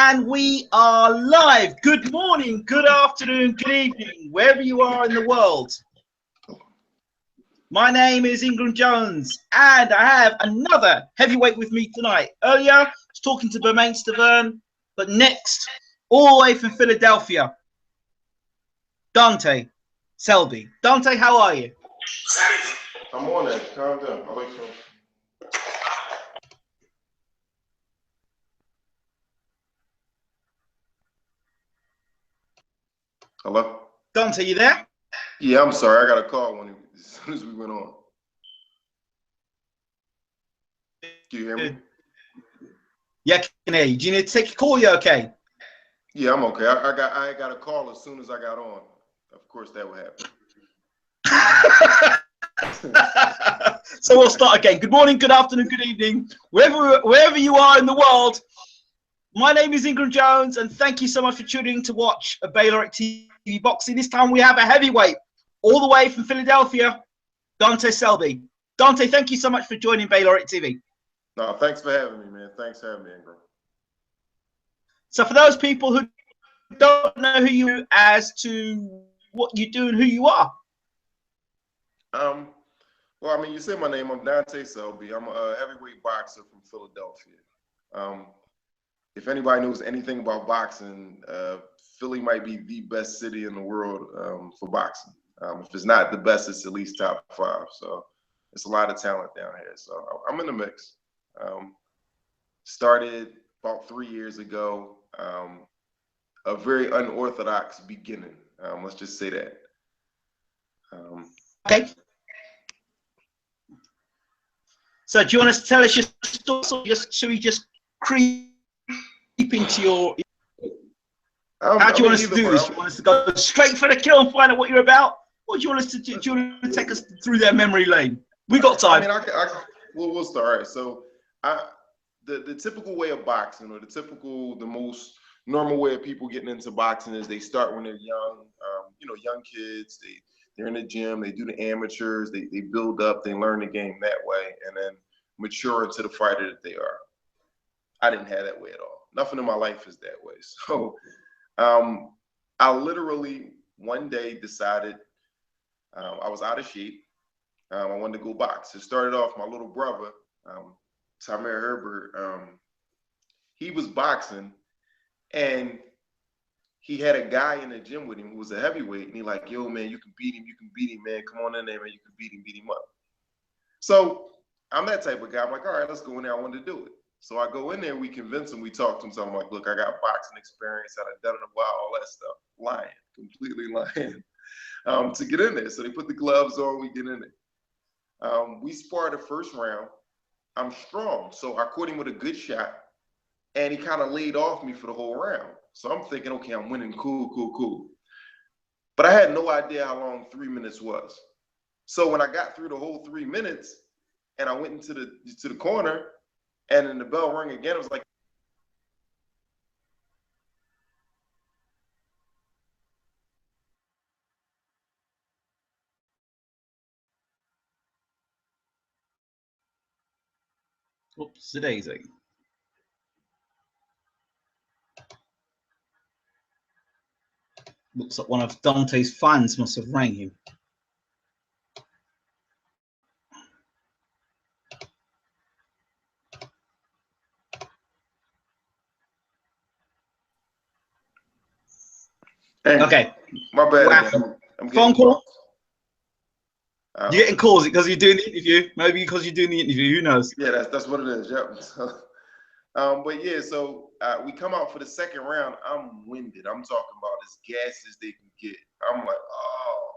And we are live. Good morning, good afternoon, good evening, wherever you are in the world. My name is Ingram Jones, and I have another heavyweight with me tonight. Earlier, I was talking to Bermain Stavern, but next, all the way from Philadelphia, Dante Selby. Dante, how are you? I'm on that. Calm down. I'll wait for him. Hello? Dante, you there? Yeah, I'm sorry. I got a call as soon as we went on. Can you hear me? Yeah, I can hear you. Do you need to take a call? You okay? Yeah, I'm okay. I got a call as soon as I got on. Of course, that would happen. So we'll start again. Good morning, good afternoon, good evening, wherever you are in the world. My name is Ingram Jones, and thank you so much for tuning in to watch a Baylor TV boxing. This time we have a heavyweight, all the way from Philadelphia, Dante Selby. Dante, thank you so much for joining Baylor TV. No, thanks for having me, man. Thanks for having me, Ingram. So for those people who don't know who you are as to what you do and who you are. Well, I mean, you said my name. I'm Dante Selby. I'm a heavyweight boxer from Philadelphia. If anybody knows anything about boxing, Philly might be the best city in the world for boxing. If it's not the best, it's at least top 5. So it's a lot of talent down here. So I'm in the mix. Started about 3 years ago. A very unorthodox beginning. Let's just say that. Okay. So do you want to tell us your story? Should we just creep into your... How do you want us to do this? Do you want us to go straight for the kill and find out what you're about? Or do you want us to do you want to take us through their memory lane? We got time. I mean, we'll start. All right. So the typical way of boxing, or the most normal way of people getting into boxing, is they start when they're young. Young kids, they're in the gym, they do the amateurs, they build up, they learn the game that way, and then mature into the fighter that they are. I didn't have that way at all. Nothing in my life is that way. So I literally one day decided I was out of shape. I wanted to go box. It started off my little brother, Tamir Herbert. He was boxing, and he had a guy in the gym with him who was a heavyweight, and he like, yo, man, you can beat him, man. Come on in there, man, you can beat him up. So I'm that type of guy. I'm like, all right, let's go in there. I wanted to do it. So I go in there, we convince him, we talk to him. So I'm like, look, I got boxing experience, I've done it a while, all that stuff. Lying, completely lying, to get in there. So they put the gloves on, we get in there. We sparred the first round. I'm strong, so I caught him with a good shot, and he kind of laid off me for the whole round. So I'm thinking, okay, I'm winning, cool. But I had no idea how long 3 minutes was. So when I got through the whole 3 minutes and I went into the corner, and then the bell rang again, it was like, Oops, daisy. Looks like one of Dante's fans must have rang him. Okay. My bad. I'm phone call. You're getting calls because you're doing the interview. Maybe because you're doing the interview. Who knows? Yeah, that's what it is. Yep. But yeah, so we come out for the second round. I'm winded. I'm talking about as gas as they can get. I'm like, oh.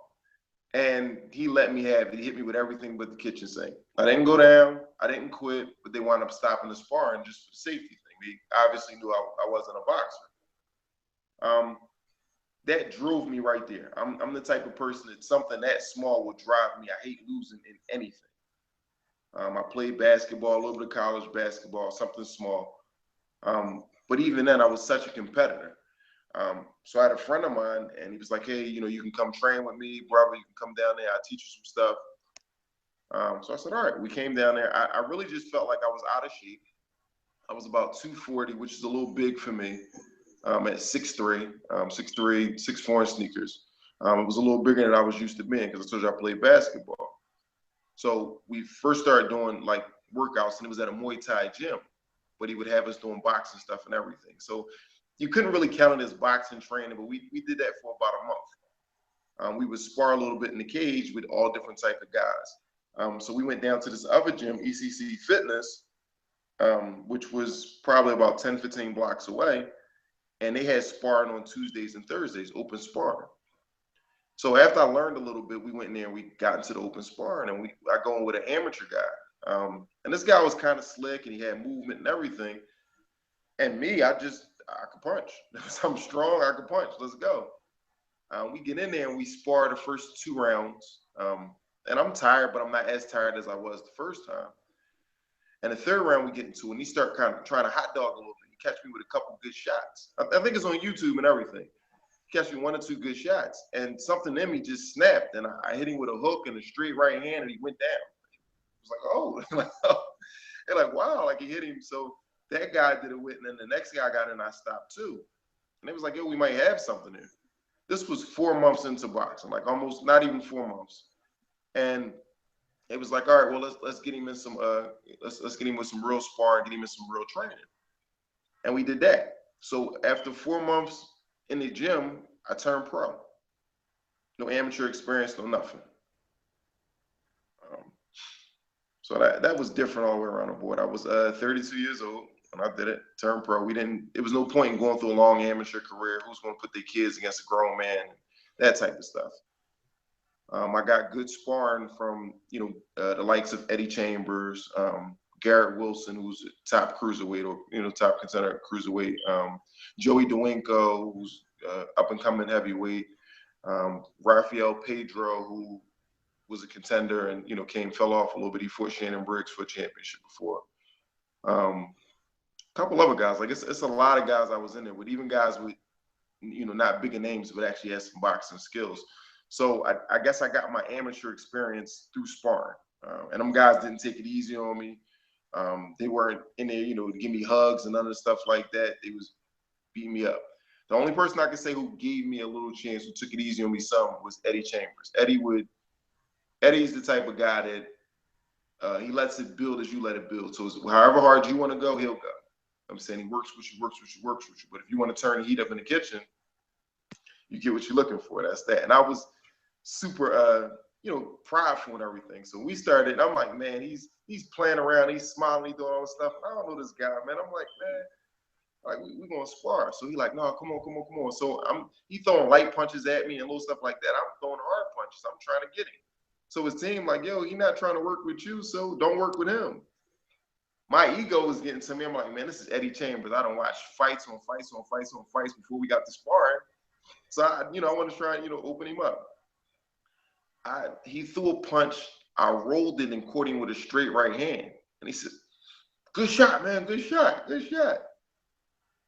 And he let me have it. He hit me with everything but the kitchen sink. I didn't go down. I didn't quit, but they wound up stopping the sparring just for the safety thing. They obviously knew I wasn't a boxer. That drove me right there. I'm the type of person that something that small would drive me. I hate losing in anything. I played basketball, a little bit of college basketball, something small. But even then, I was such a competitor. So I had a friend of mine, and he was like, hey, you can come train with me, brother. You can come down there. I'll teach you some stuff. So I said, all right. We came down there. I really just felt like I was out of shape. I was about 240, which is a little big for me. At 6'3", 6'3", 6'4" in sneakers. It was a little bigger than I was used to being because I told you I played basketball. So we first started doing like workouts, and it was at a Muay Thai gym, but he would have us doing boxing stuff and everything. So you couldn't really count it as boxing training, but we did that for about a month. We would spar a little bit in the cage with all different type of guys. So we went down to this other gym, ECC Fitness, which was probably about 10, 15 blocks away. And they had sparring on Tuesdays and Thursdays, open sparring. So after I learned a little bit, we went in there and we got into the open sparring, and I go in with an amateur guy. And this guy was kind of slick, and he had movement and everything. And me, I could punch. I'm strong, I could punch. Let's go. We get in there and we spar the first 2 rounds. And I'm tired, but I'm not as tired as I was the first time. And the third round we get into, and he start kind of trying to hot dog a little bit. He catch me with a couple good shots. I think it's on YouTube and everything. He catch me 1 or 2 good shots, and something in me just snapped, and I hit him with a hook and a straight right hand, and he went down. It was like, oh, and like, wow, like he hit him. So that guy did it with, and then the next guy got in, I stopped too. And it was like, yo, we might have something there. This was 4 months into boxing, like almost not even 4 months. And it was like, all right, well, let's get him in some let's get him with some real sparring, get him in some real training. And we did that. So after 4 months in the gym, I turned pro. No amateur experience, no nothing. So that was different all the way around the board. I was 32 years old when I did it, turned pro. It was no point in going through a long amateur career. Who's going to put their kids against a grown man? That type of stuff. I got good sparring from, the likes of Eddie Chambers, Garrett Wilson, who's a top cruiserweight or, top contender cruiserweight, Joey DeWinko, who's up and coming heavyweight, Rafael Pedro, who was a contender and, fell off a little bit. He fought Shannon Briggs for a championship before. A couple other guys, like it's a lot of guys I was in there with, even guys with, not bigger names, but actually had some boxing skills. So I guess I got my amateur experience through sparring. And them guys didn't take it easy on me. They weren't in there, to give me hugs and other stuff like that. They was beating me up. The only person I could say who gave me a little chance, who took it easy on me some, was Eddie Chambers. Eddie's the type of guy that he lets it build as you let it build. So however hard you want to go, he'll go. I'm saying he works with you. But if you want to turn the heat up in the kitchen, you get what you're looking for. That's that. And I was super, prideful and everything. So we started, and I'm like, man, he's playing around, he's smiling, he's doing all this stuff. I don't know this guy, man. I'm like, man, like we're gonna spar. So he like, no, come on. So he throwing light punches at me and little stuff like that. I'm throwing hard punches. I'm trying to get him. So his team like, yo, he not trying to work with you, so don't work with him. My ego was getting to me. I'm like, man, this is Eddie Chambers. I don't watch fights before we got to sparring. So I want to try and open him up. He threw a punch. I rolled it and caught him with a straight right hand. And he said, good shot, man. Good shot.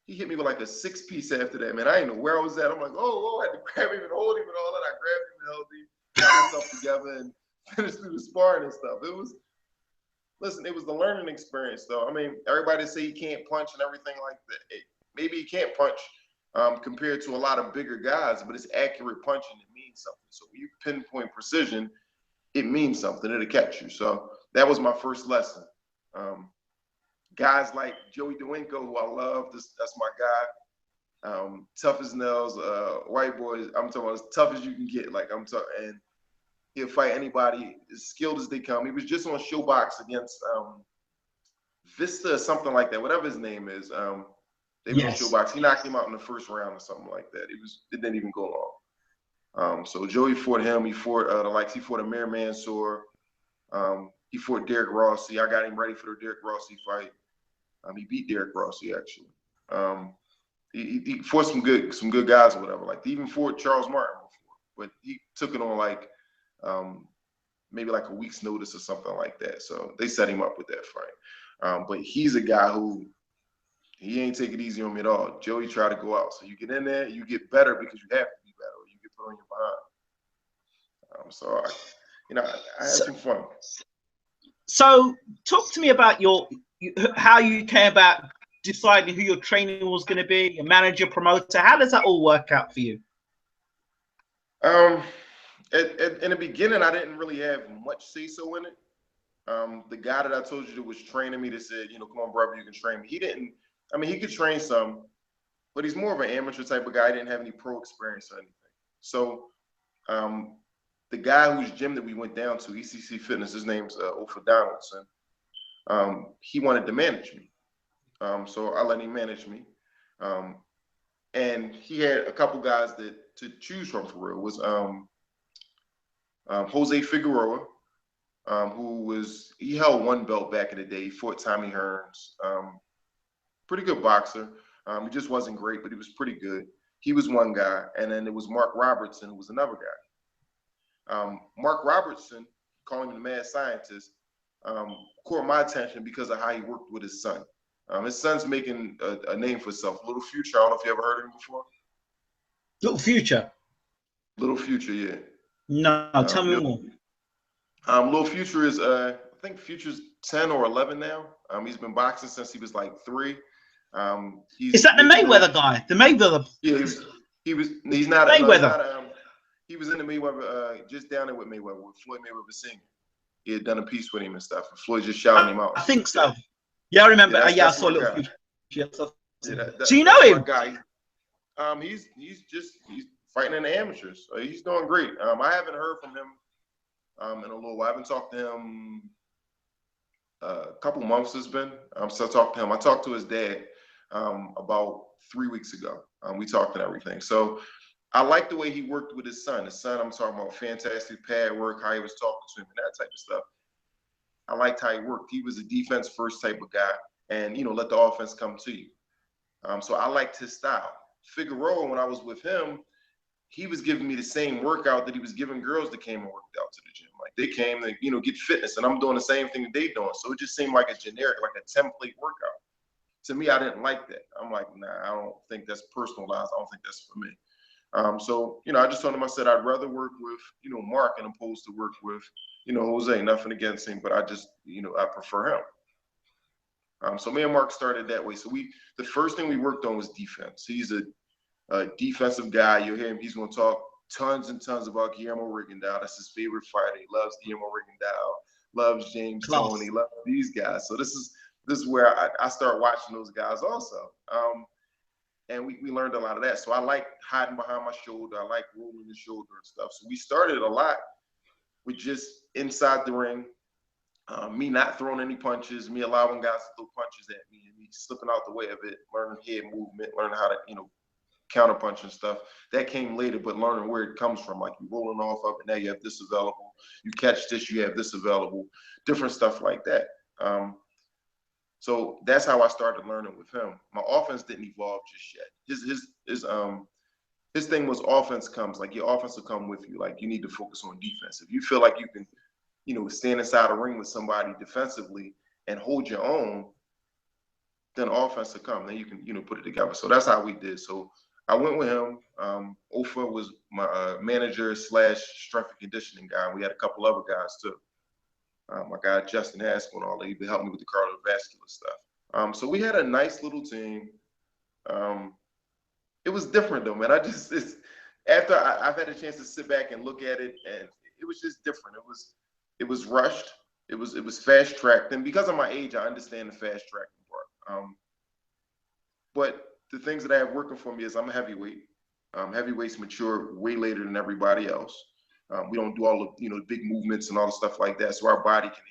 He hit me with like a 6-piece after that, man. I didn't know where I was at. I'm like, oh, I had to grab him and hold him and all that. I grabbed him and held him, got myself together and finished through the sparring and stuff. It was the learning experience, though. I mean, everybody say he can't punch and everything like that. Maybe he can't punch compared to a lot of bigger guys, but it's accurate punching. It means something. So when you pinpoint precision, it means something. It'll catch you. So that was my first lesson. Guys like Joey DeWinko, who I love, that's my guy. Tough as nails, white boys. I'm talking about as tough as you can get. Like and he'll fight anybody as skilled as they come. He was just on Showbox against Vista or something like that, whatever his name is. They were on Showbox. He knocked him out in the first round or something like that. It didn't even go long. So Joey fought him. He fought he fought Amir Mansour. He fought Derek Rossi. I got him ready for the Derek Rossi fight. He beat Derek Rossi actually. He fought some good guys or whatever. Like he even fought Charles Martin before, but he took it on like maybe like a week's notice or something like that. So they set him up with that fight. But he's a guy who he ain't take it easy on me at all. Joey tried to go out. So you get in there, you get better because you have to be better, or you get put on your behind. So I had some fun. So talk to me about how you came about deciding who your training was going to be, your manager, promoter? How does that all work out for you? In the beginning, I didn't really have much say-so in it. The guy that I told you that was training me that said, you know, come on, brother, you can train me. He didn't, I mean, he could train some, but he's more of an amateur type of guy. He didn't have any pro experience or anything. So the guy whose gym that we went down to, ECC Fitness, his name's Ofa Donaldson, he wanted to manage me. So I let him manage me. And he had a couple guys that to choose from for real. It was Jose Figueroa, he held one belt back in the day. He fought Tommy Hearns, pretty good boxer. He just wasn't great, but he was pretty good. He was one guy. And then there was Mark Robertson, who was another guy. Mark Robertson, calling him the mad scientist, caught my attention because of how he worked with his son. His son's making a name for himself. Little Future, I don't know if you ever heard of him before. Little Future? Little Future, yeah. No, tell me more. Little Future is, I think Future's 10 or 11 now. He's been boxing since he was like 3. Is that the Mayweather guy? The Mayweather? Yeah, he's not Mayweather. He was in the Mayweather, just down there with Mayweather, with Floyd Mayweather Sr. He had done a piece with him and stuff, and Floyd just shouting him out. I think so. Yeah, I remember. I saw Little Future. So you know him? Guy. He's fighting in the amateurs. So he's doing great. I haven't heard from him in a little while. I haven't talked to him a couple months. It's been. So I talked to him. I talked to his dad about 3 weeks ago. We talked and everything. So I like the way he worked with his son. His son, I'm talking about fantastic pad work, how he was talking to him and that type of stuff. I liked how he worked. He was a defense first type of guy, and let the offense come to you. So I liked his style. Figueroa, when I was with him, he was giving me the same workout that he was giving girls that came and worked out to the gym. Like they came to get fitness, and I'm doing the same thing that they doing. So it just seemed like a generic, like a template workout. To me, I didn't like that. I'm like, nah, I don't think that's personalized. I don't think that's for me. So I just told him, I said I'd rather work with Mark and opposed to work with Jose. Nothing against him, but I just I prefer him. So me and Mark started that way. So the first thing we worked on was defense. He's a defensive guy. You'll hear him. He's going to talk tons and tons about Guillermo Rigondeaux. That's his favorite fighter. He loves Guillermo Rigondeaux, loves James Toney, loves these guys. So this is where I start watching those guys also. And we learned a lot of that. So I like hiding behind my shoulder. I like rolling the shoulder and stuff. So we started a lot with just inside the ring, me not throwing any punches, me allowing guys to throw punches at me, and me slipping out the way of it, learning head movement, learning how to, counter punch and stuff. That came later, but learning where it comes from. Like you're rolling off of it, now you have this available. You catch this, you have this available. Different stuff like that. So that's how I started learning with him. My offense didn't evolve just yet. His thing was offense comes, like your offense will come with you. Like you need to focus on defense. If you feel like you can, stand inside a ring with somebody defensively and hold your own, then offense will come. Then you can, put it together. So that's how we did. So I went with him. Ofa was my manager / strength and conditioning guy. We had a couple other guys too. My guy Justin Haskell and all that. He helped me with the cardiovascular stuff. So we had a nice little team. It was different though, man. After I've had a chance to sit back and look at it, and it was just different. It was rushed. It was fast tracked, and because of my age, I understand the fast tracking part. But the things that I have working for me is I'm a heavyweight. Heavyweights mature way later than everybody else. We don't do all the big movements and all the stuff like that, so our body can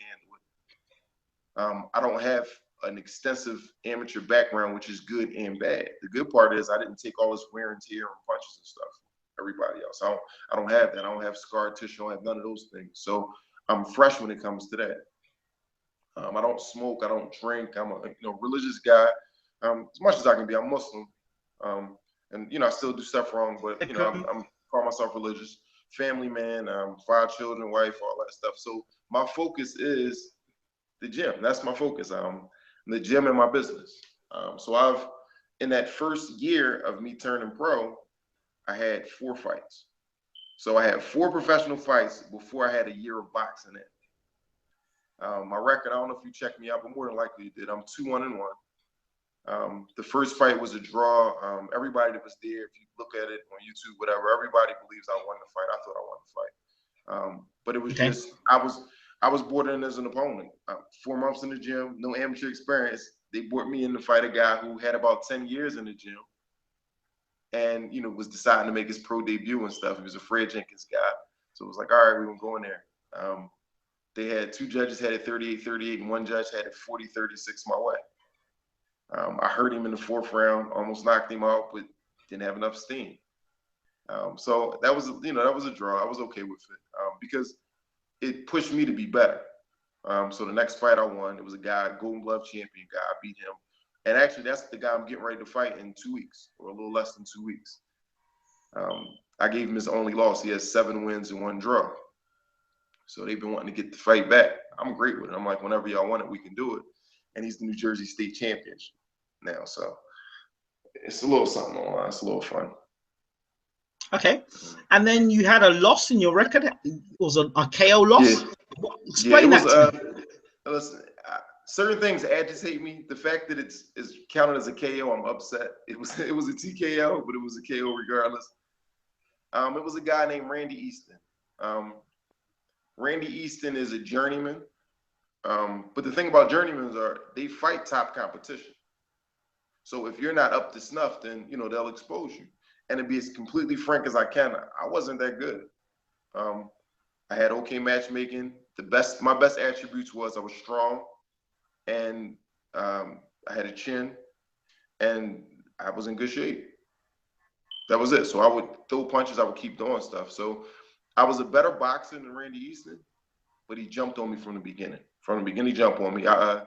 handle it. I don't have an extensive amateur background, which is good and bad. The good part is I didn't take all this wear and tear and punches and stuff. Everybody else, I don't have that. I don't have scar tissue. I don't have none of those things. So I'm fresh when it comes to that. I don't smoke. I don't drink. I'm a religious guy. As much as I can be. I'm Muslim, and I still do stuff wrong, but I'm call myself religious. Family man, 5 children, wife, all that stuff. So my focus is the gym. That's my focus. The gym and my business. So in that first year of me turning pro, I had 4 fights. So I had 4 professional fights before I had a year of boxing in. My record, I don't know if you checked me out, but more than likely you did. I'm 2-1-1. The first fight was a draw. Everybody that was there, if you look at it on YouTube, whatever, everybody believes I won the fight. I thought I won the fight. But it was just, I was brought in as an opponent. 4 months in the gym, no amateur experience. They brought me in to fight a guy who had about 10 years in the gym and, you know, was deciding to make his pro debut and stuff. He was a Fred Jenkins guy. So it was like, all right, we're going to go in there. They had 2 judges had it 38-38, and 1 judge had it 40-36 my way. I hurt him in the 4th round, almost knocked him out, but didn't have enough steam. So that was, you know, that was a draw. I was okay with it because it pushed me to be better. So the next fight I won, it was a guy, Golden Glove champion guy. I beat him. And actually, that's the guy I'm getting ready to fight in 2 weeks, or a little less than 2 weeks. I gave him his only loss. He has 7 wins and 1 draw. So they've been wanting to get the fight back. I'm great with it. I'm like, whenever y'all want it, we can do it. And he's the New Jersey State champion now. So it's a little something online. It's a little fun. Okay. And then you had a loss in your record. It was a KO loss. Yeah. Explain that to me. Listen, certain things agitate me. The fact that it's counted as a KO, I'm upset. It was a TKO, but it was a KO regardless. It was a guy named Randy Easton. Randy Easton is a journeyman. But the thing about journeymans are they fight top competition. So if you're not up to snuff, then, you know, they'll expose you. And to be as completely frank as I can, I wasn't that good. I had okay matchmaking. My best attributes was I was strong, and I had a chin, and I was in good shape. That was it. So I would throw punches. I would keep doing stuff. So I was a better boxer than Randy Easton, but he jumped on me from the beginning. From the beginning, he jumped on me. I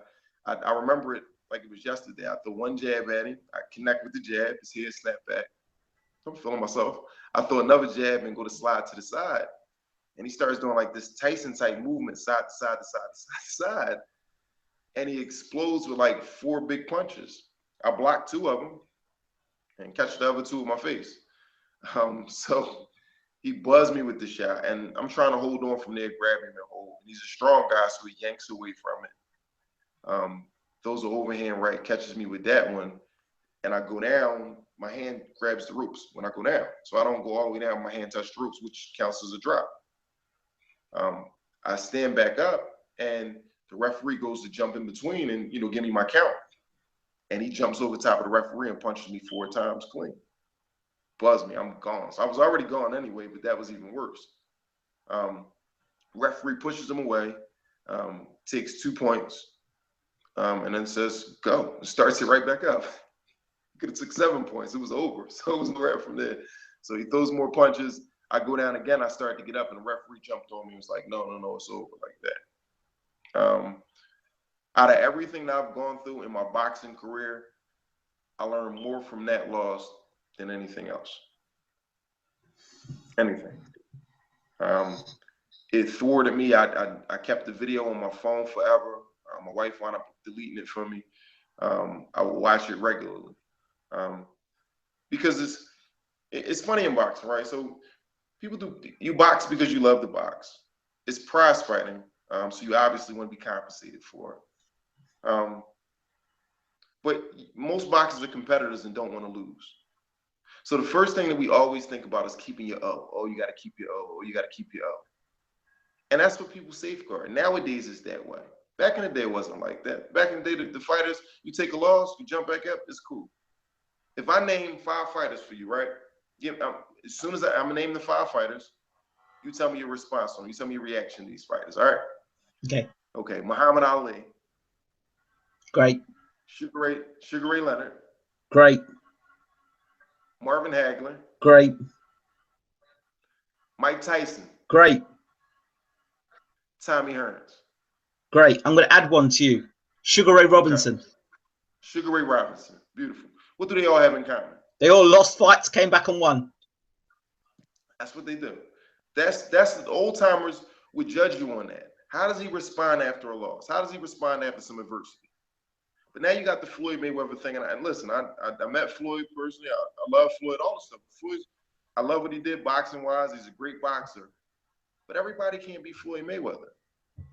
remember it like it was yesterday. I threw 1 jab at him. I connect with the jab. His head snapped back. I'm feeling myself. I throw another jab and go to slide to the side. And he starts doing like this Tyson-type movement, side to side to side to side to side. And he explodes with like 4 big punches. I blocked 2 of them and catch the other 2 with my face. So he buzzed me with the shot, and I'm trying to hold on from there, grab him and hold. And he's a strong guy, so he yanks away from it. Throws an overhand right, catches me with that one, and I go down. My hand grabs the ropes when I go down, so I don't go all the way down. My hand touched the ropes, which counts as a drop. I stand back up, and the referee goes to jump in between and, you know, give me my count. And he jumps over the top of the referee and punches me 4 times clean. Buzz me, I'm gone. So I was already gone anyway, but that was even worse. Referee pushes him away, takes 2 points, and then says, go, and starts it right back up. He could have took 7 points. It was over. So it was no right from there. So he throws more punches. I go down again. I start to get up, and the referee jumped on me. He was like, no, it's over, like that. Out of everything that I've gone through in my boxing career, I learned more from that loss than anything else. Anything. It thwarted me. I kept the video on my phone forever. My wife wound up deleting it from me. I would watch it regularly. Because it's funny in boxing, right? So you box because you love to box. It's prize fighting. So you obviously want to be compensated for it. But most boxers are competitors and don't want to lose. So the first thing that we always think about is keeping your O. Oh, you got to keep your O. Oh, you got to keep your O. And that's what people safeguard. Nowadays, it's that way. Back in the day, it wasn't like that. Back in the day, the fighters, you take a loss, you jump back up, it's cool. If I name 5 fighters for you, right? As soon as I'm going to name the 5 fighters, you tell me your response on them. You tell me your reaction to these fighters, all right? Okay, Muhammad Ali. Great. Sugar Ray Leonard. Great. Marvin Hagler. Great. Mike Tyson. Great. Tommy Hearns. Great. I'm going to add one to you. Sugar Ray Robinson. Okay. Sugar Ray Robinson. Beautiful. What do they all have in common? They all lost fights, came back and won. That's what they do. That's the old timers would judge you on that. How does he respond after a loss? How does he respond after some adversity? But now you got the Floyd Mayweather thing, and listen, I met Floyd personally. I love Floyd, all the stuff. Floyd, I love what he did boxing-wise. He's a great boxer. But everybody can't be Floyd Mayweather.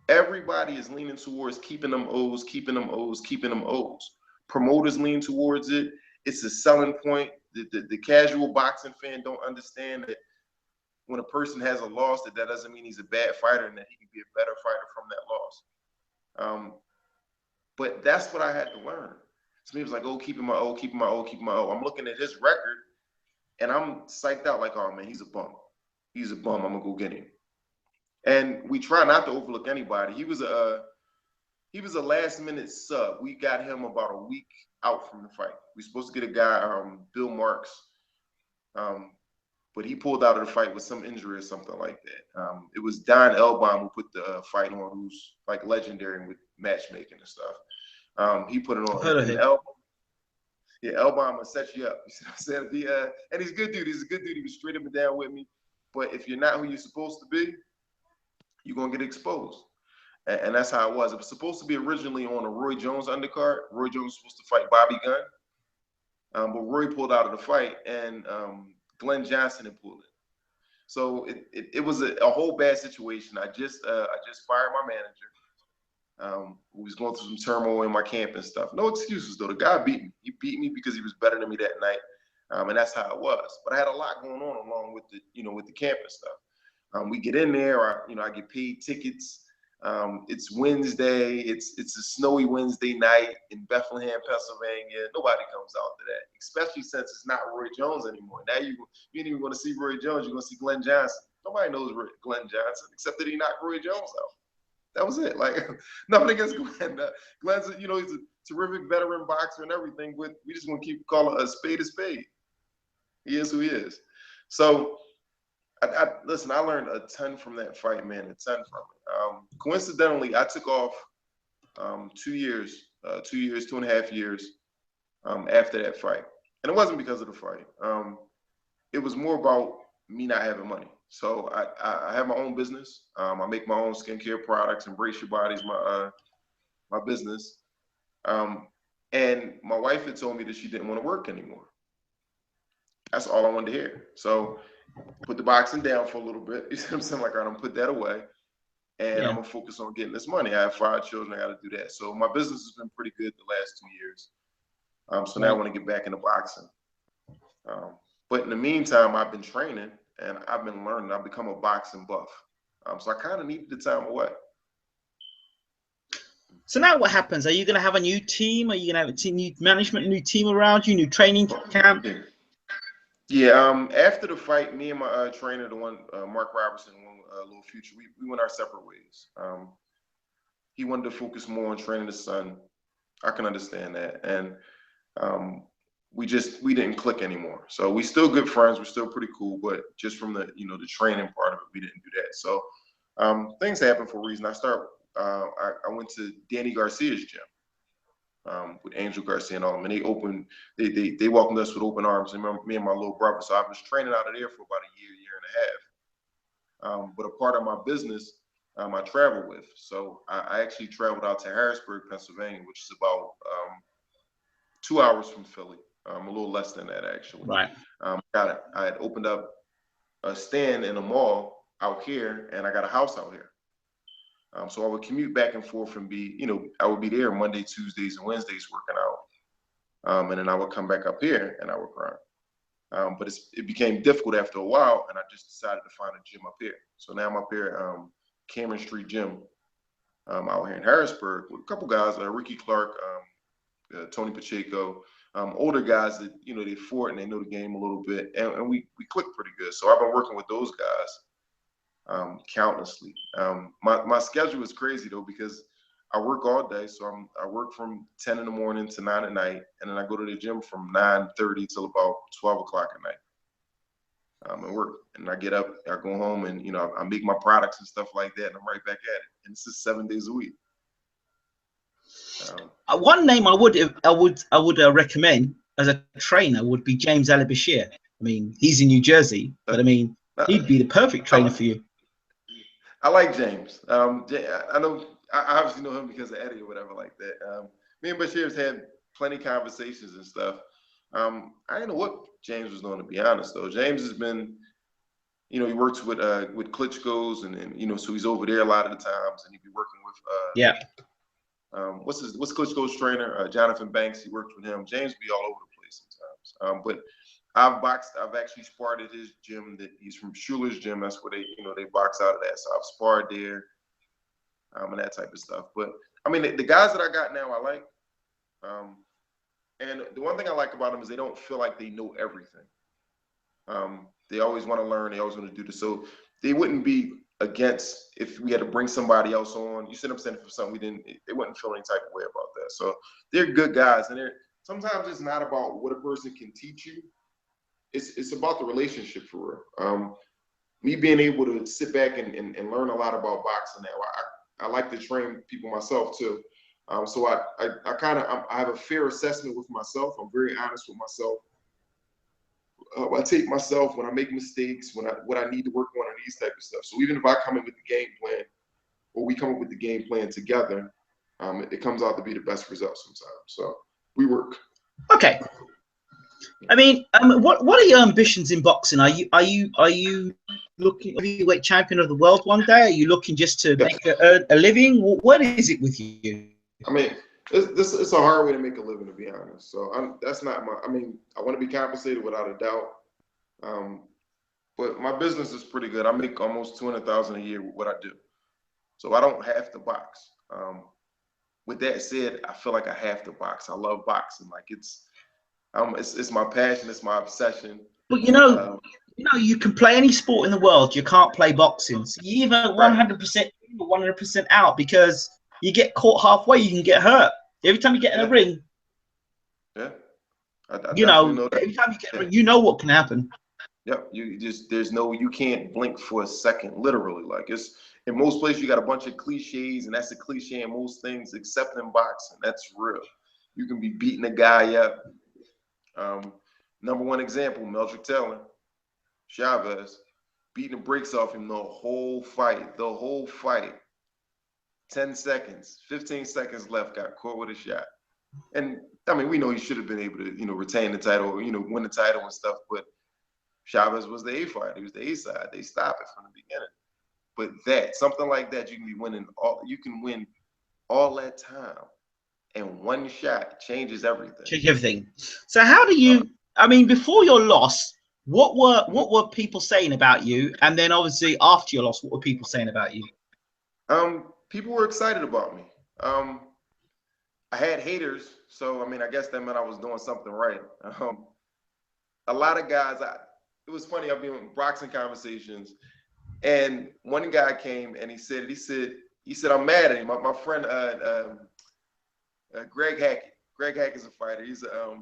Everybody is leaning towards keeping them O's, keeping them O's, keeping them O's. promoters lean towards it. It's a selling point. The casual boxing fan don't understand that when a person has a loss, that doesn't mean he's a bad fighter and that he can be a better fighter from that loss. But that's what I had to learn. So he was like, oh, keeping my O, keeping my O, keeping my O. I'm looking at his record and I'm psyched out like, oh man, he's a bum. He's a bum. I'm gonna go get him. And we try not to overlook anybody. He was a last minute sub. We got him about a week out from the fight. We were supposed to get a guy, Bill Marks, but he pulled out of the fight with some injury or something like that. It was Don Elbaum who put the fight on, who's like legendary with matchmaking and stuff. He put it on. Heard of him. Elbaum will set you up. You see what I'm saying? And he's a good dude. He's a good dude. He was straight up and down with me. But if you're not who you're supposed to be, you're going to get exposed. And that's how it was. It was supposed to be originally on a Roy Jones undercard. Roy Jones was supposed to fight Bobby Gunn. But Roy pulled out of the fight, and Glenn Johnson had pulled it. So it was a whole bad situation. I just fired my manager, who was going through some turmoil in my camp and stuff. No excuses, though. The guy beat me. He beat me because he was better than me that night. And that's how it was. But I had a lot going on along with the camp and stuff. We get in there, I get paid tickets. It's Wednesday. It's a snowy Wednesday night in Bethlehem, Pennsylvania. Nobody comes out to that, especially since it's not Roy Jones anymore. Now you ain't even going to see Roy Jones. You're going to see Glenn Johnson. Nobody knows Glenn Johnson except that he knocked Roy Jones out. That was it. Like, nothing against Glenn. Glenn's, he's a terrific veteran boxer and everything, but we just want to keep calling a spade a spade. He is who he is. So, listen, I learned a ton from that fight, man, a ton from it. Coincidentally, I took off 2 years, 2.5 years after that fight. And it wasn't because of the fight. It was more about me not having money. So I have my own business. I make my own skincare products. Embrace Your Body's my business. And my wife had told me that she didn't want to work anymore. That's all I wanted to hear. So put the boxing down for a little bit. You see what I'm saying? Like, all right, I'm gonna put that away, and I'm gonna focus on getting this money. I have 5 children. I got to do that. So my business has been pretty good the last 2 years. So now I want to get back into boxing. But in the meantime, I've been training and I've been learning. I've become a boxing buff. So I kind of needed the time away. So now what happens? Are you going to have a new team? Are you going to have new management, new team around you, new training camp? Yeah. After the fight, me and my trainer, the one Mark Robertson, Little Future, we went our separate ways. He wanted to focus more on training his son. I can understand that, and we didn't click anymore. So we still good friends. We're still pretty cool, but just from the the training part of it, we didn't do that. So things happen for a reason. I went to Danny Garcia's gym. With Angel Garcia and all of them, and they welcomed us with open arms. And me and my little brother. So I was training out of there for about a year and a half. But a part of my business, I travel with. So I actually traveled out to Harrisburg, Pennsylvania, which is about 2 hours from Philly. A little less than that, actually. Right. I had opened up a stand in a mall out here, and I got a house out here. So I would commute back and forth and I would be there Monday, Tuesdays, and Wednesdays working out. And then I would come back up here and I would grind. But it became difficult after a while, and I just decided to find a gym up here. So now I'm up here, Cameron Street Gym, out here in Harrisburg with a couple guys, Ricky Clark, Tony Pacheco, older guys that, they fought and they know the game a little bit. And we click pretty good. So I've been working with those guys countlessly. My schedule is crazy though, because I work all day. So I work from 10 in the morning to 9 at night, and then I go to the gym from 9:30 till about 12 o'clock at night. And work, and I get up, I go home, and I make my products and stuff like that, and I'm right back at it. And this is 7 days a week. One name I would recommend as a trainer would be James Alibashir. I mean, he's in New Jersey, but I mean, he'd be the perfect trainer for you. I like James. I know. I obviously know him because of Eddie or whatever like that. Me and Bashir have had plenty of conversations and stuff. I didn't know what James was doing, to be honest, though. James has been, he works with Klitschko's, and so he's over there a lot of the times, and he'd be working with what's Klitschko's trainer? Jonathan Banks. He worked with him. James be all over the place sometimes. But I've actually sparred at his gym. That he's from Schuler's gym. That's where they box out of that. So I've sparred there, and that type of stuff. But I mean, the guys that I got now, I like. And the one thing I like about them is they don't feel like they know everything. They always want to learn. They always want to do this. So they wouldn't be against if we had to bring somebody else on. You see what I'm saying? For something they wouldn't feel any type of way about that. So they're good guys, and sometimes it's not about what a person can teach you. It's about the relationship for real. Me being able to sit back and learn a lot about boxing now. I like to train people myself too. So I have a fair assessment with myself. I'm very honest with myself. I take myself when I make mistakes, what I need to work on and these type of stuff. So even if I come in with the game plan, or we come up with the game plan together, it comes out to be the best result sometimes. So we work. Okay. I mean, what are your ambitions in boxing? Are you looking heavyweight champion of the world one day? Are you looking just to make a living? What is it with you? I mean, it's a hard way to make a living, to be honest. So that's not my. I mean, I want to be compensated without a doubt. But my business is pretty good. I make almost $200,000 a year with what I do, so I don't have to box. With that said, I feel like I have to box. I love boxing. Like it's my passion. It's my obsession. But you can play any sport in the world. You can't play boxing. So you either 100% out, because you get caught halfway, you can get hurt. Every time you get in a ring, every time you get in a ring, you know what can happen. Yep, you can't blink for a second, literally. Like it's in most places you got a bunch of cliches, and that's a cliche in most things except in boxing. That's real. You can be beating a guy up. Number one example, Meldrick Taylor, Chavez, beating the brakes off him the whole fight. 10 seconds, 15 seconds left, got caught with a shot. And I mean, we know he should have been able to, retain the title, win the title and stuff, but Chavez was the A fighter. He was the A side. They stopped it from the beginning. But something like that, you can win all that time. And one shot changes everything. Change everything. So how do you, I mean, before your loss, what were people saying about you? And then obviously after your loss, what were people saying about you? People were excited about me. I had haters, so I mean, I guess that meant I was doing something right. A lot of guys, it was funny. I've been in boxing conversations, and one guy came and he said, I'm mad at him. My friend, Greg Hackett. Greg Hackett's a fighter. He's a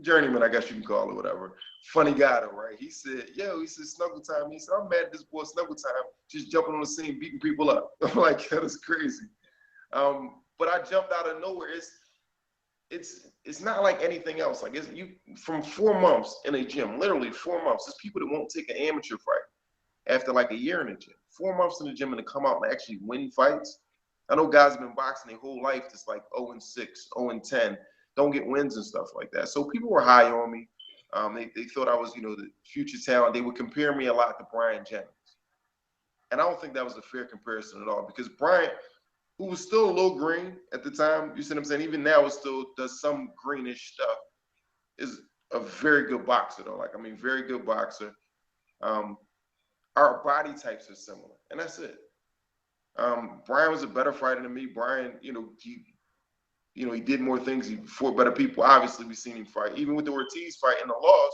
journeyman, I guess you can call it, whatever. Funny guy though, right? He said, snuggle time. He said, I'm mad at this boy, snuggle time, just jumping on the scene, beating people up. I'm like, that is crazy. But I jumped out of nowhere. It's not like anything else. Like from 4 months in a gym, literally 4 months. There's people that won't take an amateur fight after like a year in the gym. 4 months in the gym and to come out and actually win fights. I know guys have been boxing their whole life just like 0-6, 0-10, don't get wins and stuff like that. So people were high on me. They thought I was, the future talent. They would compare me a lot to Brian Jennings. And I don't think that was a fair comparison at all, because Brian, who was still a little green at the time, you see what I'm saying? Even now, it still does some greenish stuff, is a very good boxer, though. Like, I mean, very good boxer. Our body types are similar, and that's it. Brian was a better fighter than me. Brian, he did more things. He fought better people. Obviously, we've seen him fight. Even with the Ortiz fight and the loss,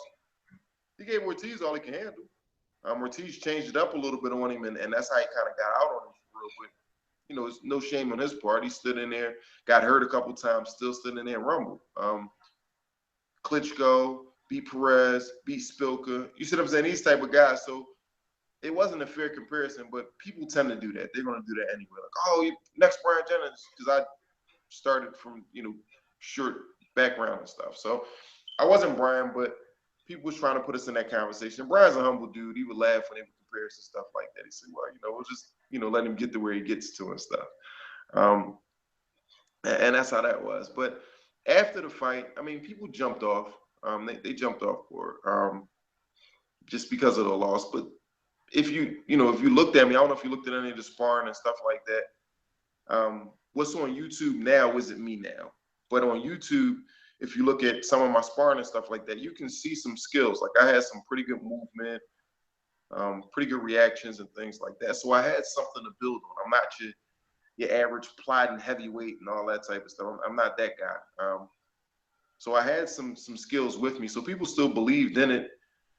he gave Ortiz all he can handle. Ortiz changed it up a little bit on him, and that's how he kind of got out on him for real quick. It's no shame on his part. He stood in there, got hurt a couple times, still stood in there and rumbled. Klitschko, beat Perez, beat Spilka. You see what I'm saying? These type of guys. So it wasn't a fair comparison, but people tend to do that. They're going to do that anyway. Like, next Brian Jennings, because I started from, short background and stuff. So I wasn't Brian, but people was trying to put us in that conversation. Brian's a humble dude. He would laugh when they would compare us and stuff like that. He said, well, we'll just, let him get to where he gets to and stuff. And that's how that was. But after the fight, I mean, people jumped off. They jumped off for just because of the loss. But if you looked at me, I don't know if you looked at any of the sparring and stuff like that. what's on YouTube now isn't me now. But on YouTube, if you look at some of my sparring and stuff like that, you can see some skills. Like I had some pretty good movement, pretty good reactions and things like that. So I had something to build on. I'm not your average plodding heavyweight and all that type of stuff. I'm not that guy. So I had some skills with me. So people still believed in it.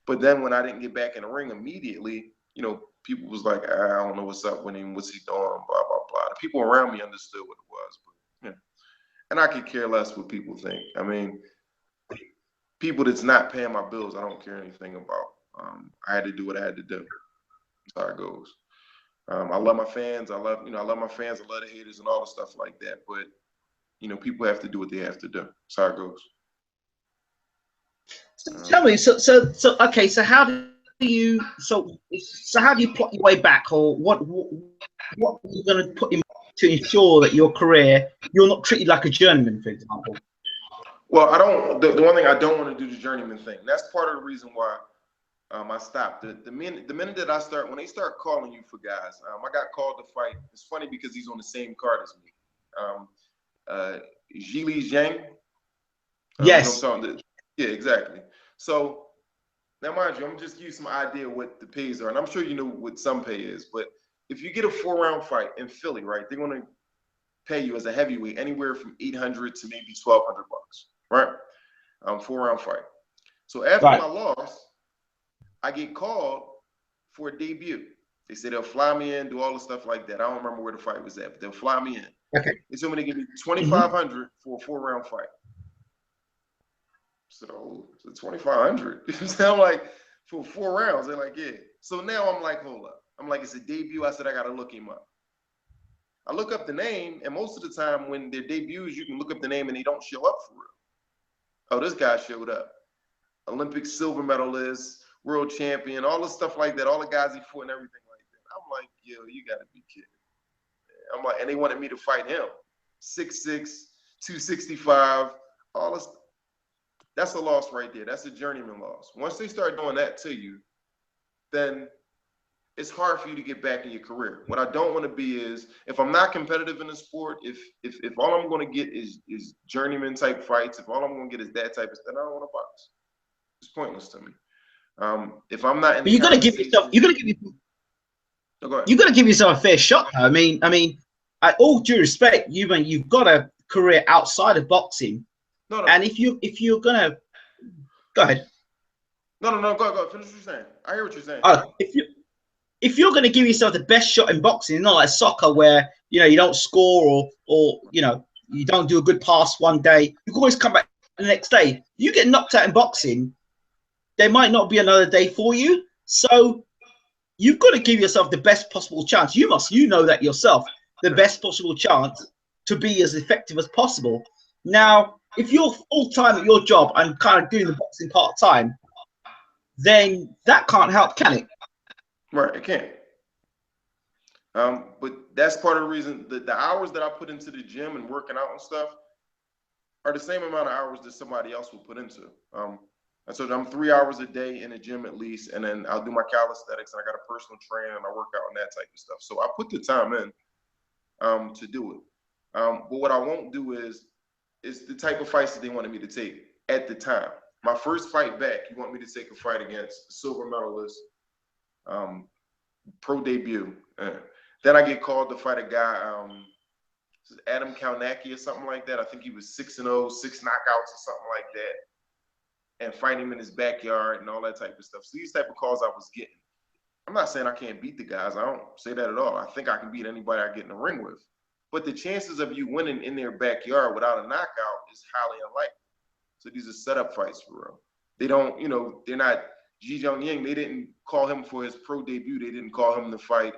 But then when I didn't get back in the ring immediately, you know, people was like, I don't know what's up with him, what's he doing, blah, blah, blah. The people around me understood what it was. But, yeah. And I could care less what people think. I mean, people that's not paying my bills, I don't care anything about. I had to do what I had to do. That's how it goes. I love my fans. I love my fans. I love the haters and all the stuff like that. But, you know, people have to do what they have to do. That's how it goes. Tell me, okay, so how do you plot your way back, or what are you going to put in to ensure that your career, you're not treated like a journeyman, for example? Well, I don't. The one thing I don't want to do the journeyman thing. That's part of the reason why I stopped. The minute that I start, when they start calling you for guys, I got called to fight. It's funny because he's on the same card as me. Zhili Zhang. Yes. You know what I'm talking about? Yeah, exactly. So now, mind you, I'm just give you some idea what the pays are, and I'm sure you know what some pay is. But if you get a 4-round fight in Philly, right, they're going to pay you as a heavyweight anywhere from $800 to maybe $1,200, right? 4-round fight. So after my loss, I get called for a debut. They say they'll fly me in, do all the stuff like that. I don't remember where the fight was at, but they'll fly me in. Okay. They told me to give me $2,500 for a 4-round fight. So it's $2,500. I'm like, for 4 rounds. They're like, yeah. So now I'm like, hold up. I'm like, it's a debut. I said, I got to look him up. I look up the name, and most of the time when their debuts, you can look up the name and they don't show up for real. Oh, this guy showed up. Olympic silver medalist, world champion, all the stuff like that, all the guys he fought and everything like that. I'm like, yo, you got to be kidding. I'm like, and they wanted me to fight him. 6'6", 265, all this. That's a loss right there. That's a journeyman loss. Once they start doing that to you, then it's hard for you to get back in your career. What I don't want to be is, if I'm not competitive in the sport, if all I'm going to get is journeyman type fights, if all I'm going to get is that type of stuff, I don't want to box. It's pointless to me. If I'm not in, you're going to give yourself. You're going to give. You're going to give yourself a fair shot. I mean, at all due respect, you've got a career outside of boxing. No. And if you're gonna go ahead. No. Go. Finish what you're saying. I hear what you're saying. If you're gonna give yourself the best shot in boxing, not like soccer where you don't score or you don't do a good pass one day, you can always come back the next day. You get knocked out in boxing, there might not be another day for you. So you've got to give yourself the best possible chance. You know that yourself, the best possible chance to be as effective as possible. Now, if you're full-time at your job and kind of doing the boxing part-time, then that can't help, can it? Right, it can't. But that's part of the reason that the hours that I put into the gym and working out and stuff are the same amount of hours that somebody else will put into. And so I'm 3 hours a day in the gym at least, and then I'll do my calisthenics, and I got a personal trainer, and I work out and that type of stuff. So I put the time in to do it. But what I won't do is the type of fights that they wanted me to take at the time. My first fight back, you want me to take a fight against silver medalist, pro debut. Then I get called to fight a guy, Adam Kalnacki or something like that. I think he was 6-0, 6 knockouts or something like that, and fight him in his backyard and all that type of stuff. So these type of calls I was getting. I'm not saying I can't beat the guys. I don't say that at all. I think I can beat anybody I get in the ring with. But the chances of you winning in their backyard without a knockout is highly unlikely. So these are setup fights for real. They don't, they're not Ji Jong-ying. They didn't call him for his pro debut. They didn't call him to fight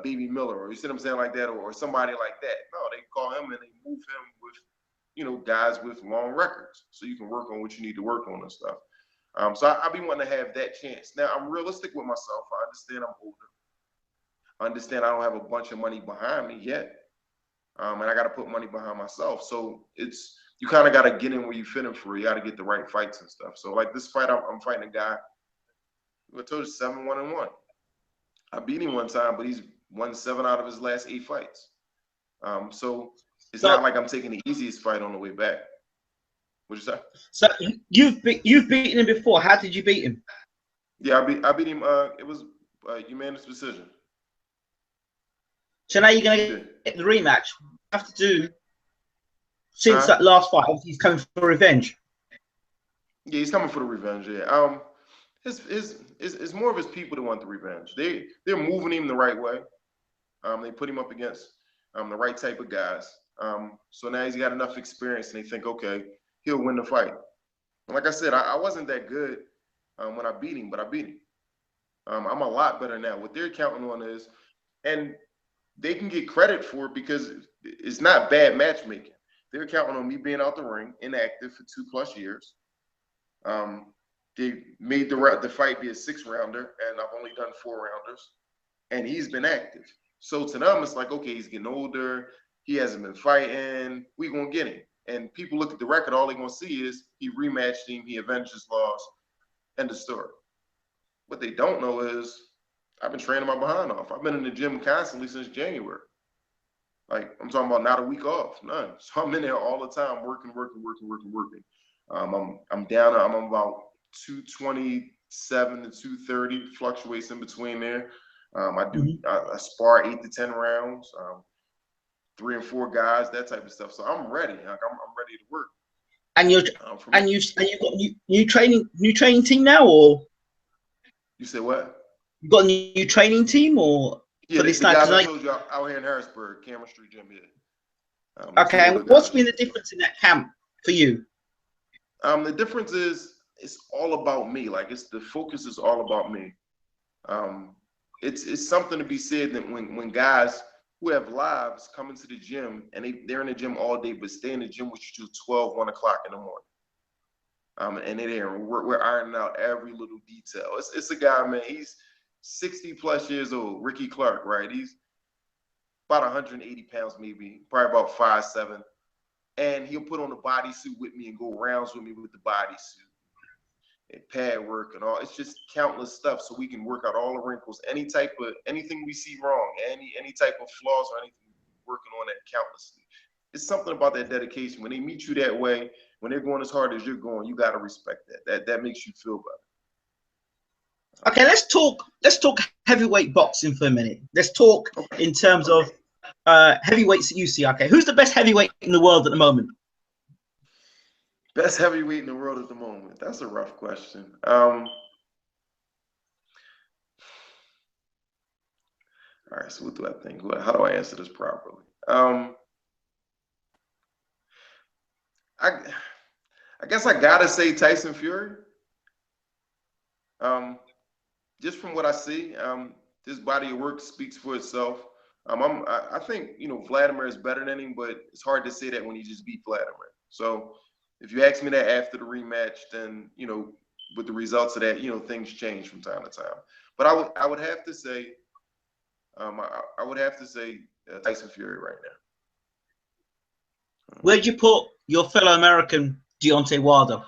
Baby Miller, or you see what I'm saying, like that, or somebody like that. No, they call him and they move him with, guys with long records, so you can work on what you need to work on and stuff. So I be wanting to have that chance. Now I'm realistic with myself. I understand I'm older. I understand I don't have a bunch of money behind me yet, and I got to put money behind myself. So you kind of got to get in where you fit in for. You got to get the right fights and stuff. So like this fight, I'm fighting a guy. I told you 7-1-1. I beat him one time, but he's won 7 out of his last 8 fights. So it's So, not like I'm taking the easiest fight on the way back. What'd you say? so you've beaten him before. How did you beat him? Yeah, I beat him. It was unanimous decision. So now you're going Yeah. to get the rematch. You have to do since Huh? that last fight. Obviously, he's coming for revenge. Yeah, he's coming for the revenge. Yeah. It's more of his people that want the revenge. They're moving him the right way. They put him up against the right type of guys. So now he's got enough experience, and they think, okay, he'll win the fight. And like I said, I wasn't that good when I beat him, but I beat him. I'm a lot better now. What they're counting on is, and they can get credit for it because it's not bad matchmaking. They're counting on me being out the ring, inactive for 2+ years. They made the fight be a 6-rounder, and I've only done 4-rounders, and he's been active. So to them, it's like, okay, he's getting older. He hasn't been fighting. We gonna get him. And people look at the record, all they're gonna see is he rematched him, he avenged his loss, end of story. What they don't know is I've been training my behind off. I've been in the gym constantly since January. Like, I'm talking about not a week off, none. So I'm in there all the time, working. I'm down. I'm about 227 to 230, fluctuates in between there. I spar 8 to 10 rounds, 3 and 4 guys, that type of stuff. So I'm ready. Like I'm ready to work. And you've got new training team now, or you said what? you got a new training team, or Yeah, for the this night? guys I told you out here in Harrisburg, Cameron Street Gym. Yeah. Okay, and what's been the difference in that camp for you? The difference is it's all about me. Like the focus is all about me. It's something to be said that when guys who have lives come into the gym and they're in the gym all day, but stay in the gym with you till 12, 1 o'clock in the morning. And they're there, and we're ironing out every little detail. It's a guy, man. He's 60+ years old, Ricky Clark, right? He's about 180 pounds, maybe, probably about 5'7". And he'll put on a bodysuit with me and go rounds with me with the bodysuit and pad work and all. It's just countless stuff so we can work out all the wrinkles, anything we see wrong, any type of flaws or anything, working on that countlessly. It's something about that dedication. When they meet you that way, when they're going as hard as you're going, you got to respect that. That makes you feel better. Okay, let's talk heavyweight boxing for a minute. Let's talk in terms of heavyweights that you see. Okay, who's the best heavyweight in the world at the moment? Best heavyweight in the world at the moment. That's a rough question. All right, so what do I think? How do I answer this properly? I guess I gotta say Tyson Fury. Just from what I see, this body of work speaks for itself. I think Vladimir is better than him, but it's hard to say that when he just beat Vladimir. So if you ask me that after the rematch, then with the results of that, things change from time to time. But I would have to say, Tyson Fury right now. Where'd you put your fellow American Deontay Wilder?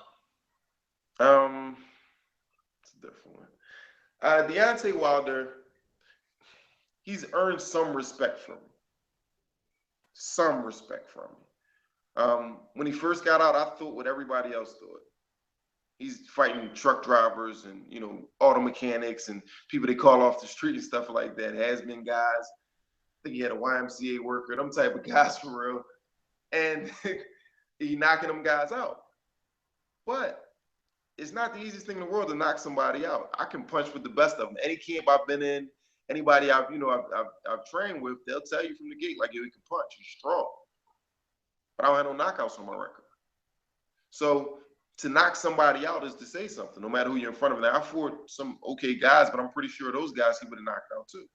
It's a different one. Deontay Wilder, he's earned some respect from me. Some respect from me. When he first got out, I thought what everybody else thought. He's fighting truck drivers and auto mechanics and people they call off the street and stuff like that. Has-been guys. I think he had a YMCA worker, them type of guys for real. And he knocking them guys out. But it's not the easiest thing in the world to knock somebody out. I can punch with the best of them. Any camp I've been in, anybody I've trained with, they'll tell you from the gate, like, yo, he can punch, he's strong. But I don't have no knockouts on my record. So to knock somebody out is to say something, no matter who you're in front of. Now, I fought some okay guys, but I'm pretty sure those guys he would have knocked out too.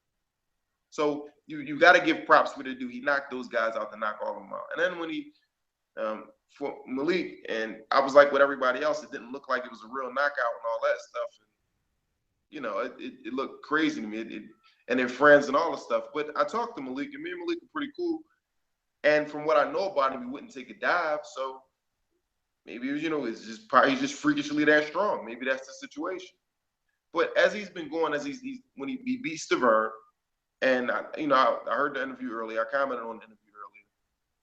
So you got to give props for what they do. He knocked those guys out to knock all of them out. And then when he for Malik, and I was like with everybody else, it didn't look like it was a real knockout and all that stuff. And, it looked crazy to me. And their friends and all the stuff. But I talked to Malik, and me and Malik are pretty cool. And from what I know about him, he wouldn't take a dive. So maybe it's just probably just freakishly that strong. Maybe that's the situation. But as he's been going, when he beat Stavern, And I heard the interview earlier. I commented on the interview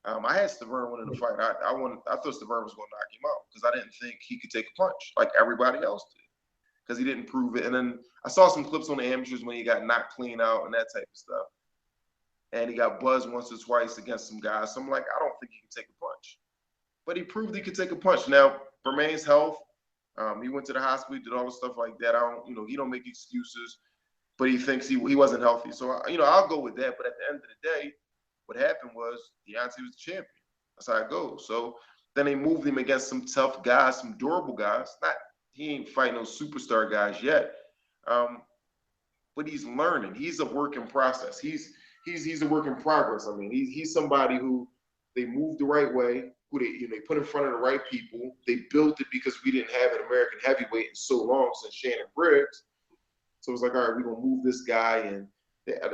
earlier. I had Stavern winning the fight. I thought Stavern was going to knock him out because I didn't think he could take a punch like everybody else did, because he didn't prove it. And then I saw some clips on the amateurs when he got knocked clean out and that type of stuff. And he got buzzed once or twice against some guys. So I'm like, I don't think he can take a punch. But he proved he could take a punch. Now, Bermain's health, he went to the hospital, did all the stuff like that. He don't make excuses, but he thinks he wasn't healthy. So, I'll go with that. But at the end of the day, what happened was Deontay was the champion. That's how it goes. So then they moved him against some tough guys, some durable guys. He ain't fighting those superstar guys yet, but he's learning. He's a work in process. He's a work in progress. I mean, he's somebody who they moved the right way, who they put in front of the right people. They built it because we didn't have an American heavyweight in so long since Shannon Briggs. So it's like, all right, we're gonna move this guy, and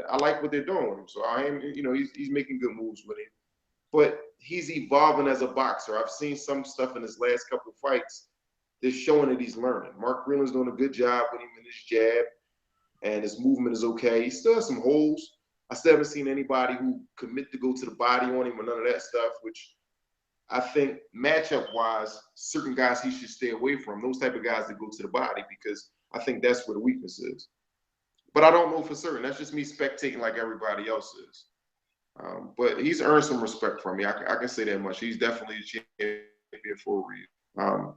I like what they're doing with him. So he's making good moves with him. But he's evolving as a boxer. I've seen some stuff in his last couple of fights that's showing that he's learning. Mark Greenland's doing a good job with him in his jab, and his movement is okay. He still has some holes. I still haven't seen anybody who commit to go to the body on him or none of that stuff, which I think matchup-wise, certain guys he should stay away from, those type of guys that go to the body, because I think that's where the weakness is. But I don't know for certain. That's just me spectating like everybody else is. But he's earned some respect from me. I can say that much. He's definitely a champion for a reason.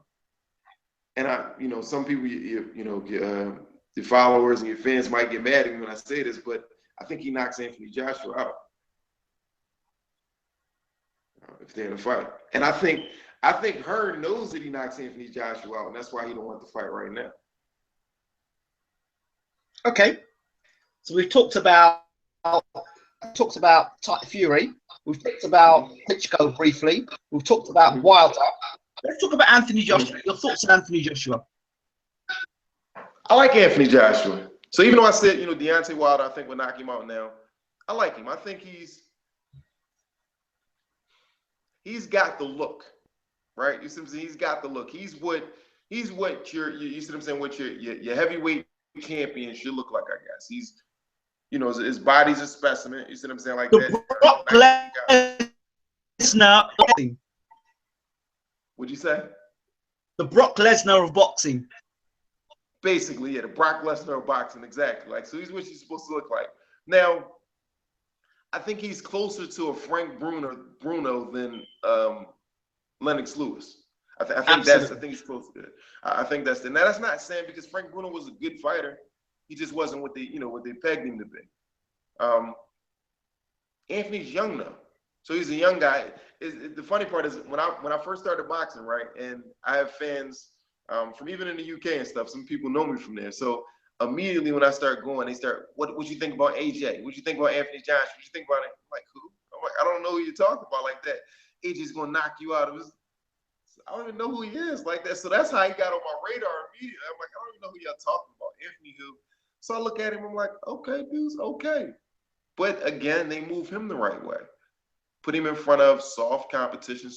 And some people, your followers and your fans might get mad at me when I say this, but I think he knocks Anthony Joshua out if they're in a fight. And I think Hearn knows that he knocks Anthony Joshua out, and that's why he don't want to fight right now. Okay, so we've talked about Fury. We've talked about Klitschko briefly. We've talked about Wilder. Let's talk about Anthony Joshua. Your thoughts on Anthony Joshua? I like Anthony Joshua. So even though I said, Deontay Wilder, I think will knock him out now, I like him. I think he's got the look, right? You see what I'm saying? He's got the look. He's what you see what I'm saying, what your heavyweight champion should look like, I guess. He's, his body's a specimen. You see what I'm saying? Like the that. Brock Lesnar. What'd you say? The Brock Lesnar of boxing. Basically, yeah, the Brock Lesnar of boxing, exactly. Like, so he's what he's supposed to look like. Now, I think he's closer to a Frank Bruno than Lennox Lewis. I think he's close to it. I think that's now that's not saying because Frank Bruno was a good fighter, he just wasn't what they pegged him to be. Anthony's young now, so he's a young guy. The funny part is when I first started boxing, right, and I have fans from even in the UK and stuff. Some people know me from there, so immediately when I start going, they start, what you think about AJ? What you think about Anthony Joshua? What you think about it? I'm like, who? I'm like, I don't know who you're talking about like that. AJ's gonna knock you out. I don't even know who he is like that. So that's how he got on my radar immediately. I'm like, I don't even know who y'all talking about. Anthony who? So I look at him, I'm like, okay, dude's okay. But again, they move him the right way. Put him in front of soft competition.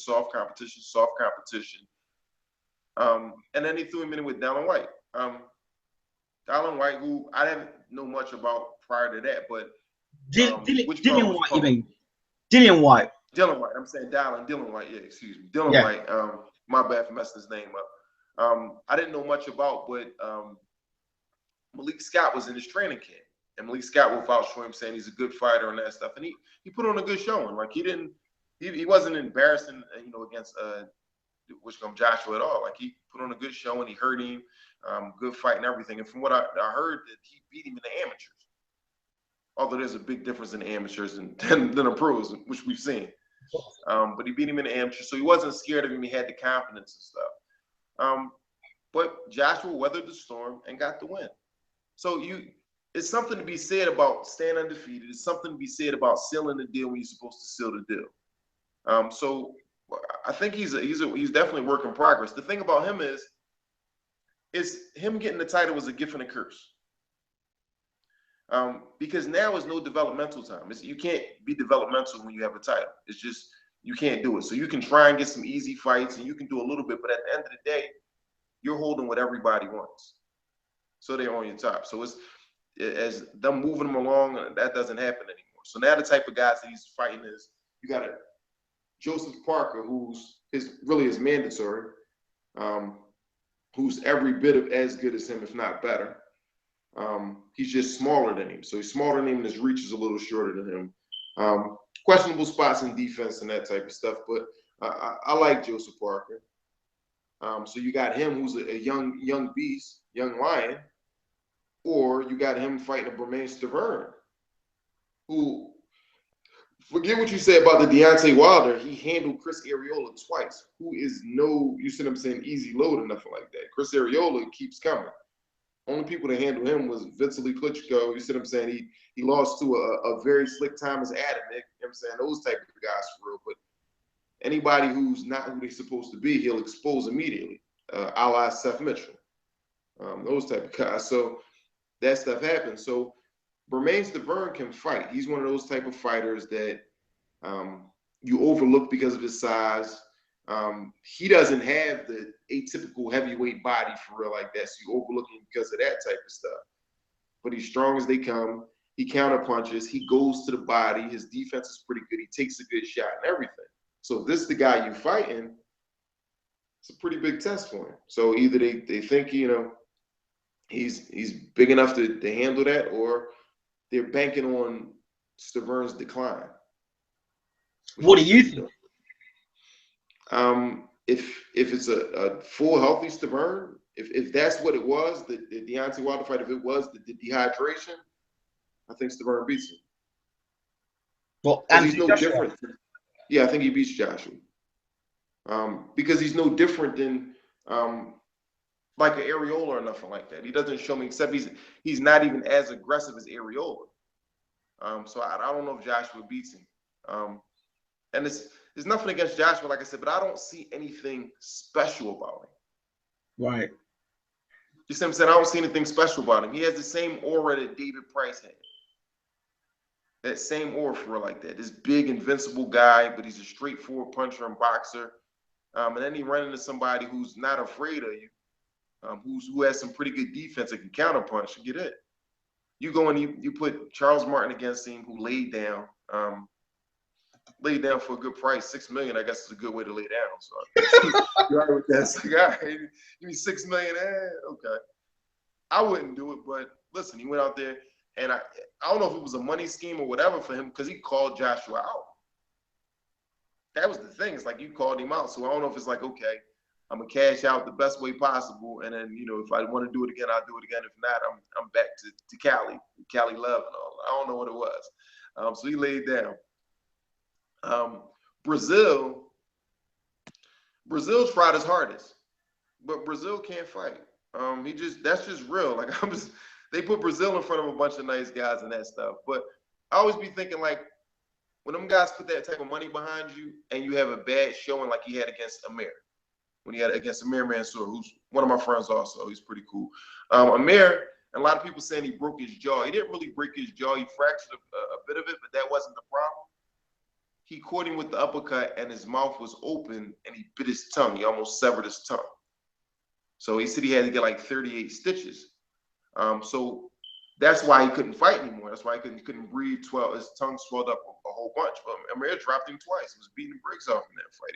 And then he threw him in with Dylan White. Dylan White, who I didn't know much about prior to that, but Dillian White, you mean? Dillian White. Dylan White. I'm saying Dylan White. Yeah, excuse me. Dylan White. My bad for messing his name up. I didn't know much about, but Malik Scott was in his training camp, and Malik Scott will vouch for him, saying he's a good fighter and that stuff. And he put on a good showing. Like he wasn't embarrassing, against Joshua at all. Like he put on a good showing. He hurt him. Good fight and everything. And from what I heard, that he beat him in the amateurs. Although there's a big difference in the amateurs than the pros, which we've seen. But he beat him in the amateurs, so he wasn't scared of him. He had the confidence and stuff. But Joshua weathered the storm and got the win. So it's something to be said about staying undefeated. It's something to be said about sealing the deal when you're supposed to seal the deal. So I think he's definitely a work in progress. The thing about him is him getting the title was a gift and a curse. Because now is no developmental time. You can't be developmental when you have a title. It's just you can't do it. So you can try and get some easy fights and you can do a little bit, but at the end of the day, you're holding what everybody wants. So they're on your top. So as them moving him along, that doesn't happen anymore. So now the type of guys that he's fighting is, you got a Joseph Parker, who's is mandatory, who's every bit of as good as him, if not better. He's just smaller than him. So he's smaller than him and his reach is a little shorter than him. Questionable spots in defense and that type of stuff, but I like Joseph Parker. So you got him, who's a young beast, young lion, or you got him fighting a Bermane Stiverne, who, forget what you said about the Deontay Wilder, he handled Chris Arreola twice, who is no, you see what I'm saying, easy load or nothing like that. Chris Arreola keeps coming. Only people that handle him was Vitali Klitschko. You see what I'm saying? He lost to a very slick Thomas Adamick. You know what I'm saying? Those type of guys for real. But anybody who's not who they're supposed to be, he'll expose immediately, a la Seth Mitchell. Those type of guys. So that stuff happens. So Bermane Stiverne can fight. He's one of those type of fighters that you overlook because of his size. He doesn't have the atypical heavyweight body for real like that, so you overlook him because of that type of stuff. But he's strong as they come. He counter punches. He goes to the body. His defense is pretty good. He takes a good shot and everything. So if this is the guy you're fighting, it's a pretty big test for him. So either they think, you know, he's big enough to handle that, or they're banking on Stiverne's decline. What do you think? If it's a full healthy Stiverne, if that's what it was, the Deontay Wilder fight, if it was the dehydration, I think Stiverne beats him. Well, and he's no different. Yeah, I think he beats Joshua. Because he's no different than like an Arreola or nothing like that. He doesn't show me, except he's not even as aggressive as Arreola. So I don't know if Joshua beats him. And there's nothing against Joshua, like I said, but I don't see anything special about him. Right. You see what I'm saying? I don't see anything special about him. He has the same aura that David Price had. That same aura for real like that. This big, invincible guy, but he's a straightforward puncher and boxer. And then he run into somebody who's not afraid of you, who has some pretty good defense and can counter punch and get it. You go and you put Charles Martin against him, who laid down for a good price. $6 million, I guess, is a good way to lay down. So you're right with that. Like, all right, give me $6 million. Okay. I wouldn't do it, but listen, he went out there, and I don't know if it was a money scheme or whatever for him, because he called Joshua out. That was the thing. It's like you called him out. So I don't know if it's like, okay, I'm gonna cash out the best way possible, and then, you know, if I want to do it again, I'll do it again. If not, I'm back to Cali love and all. I don't know what it was. So he laid down. Brazil's tried his hardest, but Brazil can't fight. That's just real. Like, they put Brazil in front of a bunch of nice guys and that stuff. But I always be thinking, like, when them guys put that type of money behind you and you have a bad showing like he had against Amir, when he had against Amir Mansour, who's one of my friends also, he's pretty cool. Amir, and a lot of people saying he broke his jaw. He didn't really break his jaw. He fractured a bit of it, but that wasn't the problem. He caught him with the uppercut and his mouth was open and he bit his tongue. He almost severed his tongue. So he said he had to get like 38 stitches. So that's why he couldn't fight anymore. That's why he couldn't breathe. His tongue swelled up a whole bunch. But Amir dropped him twice. He was beating the brakes off in that fight.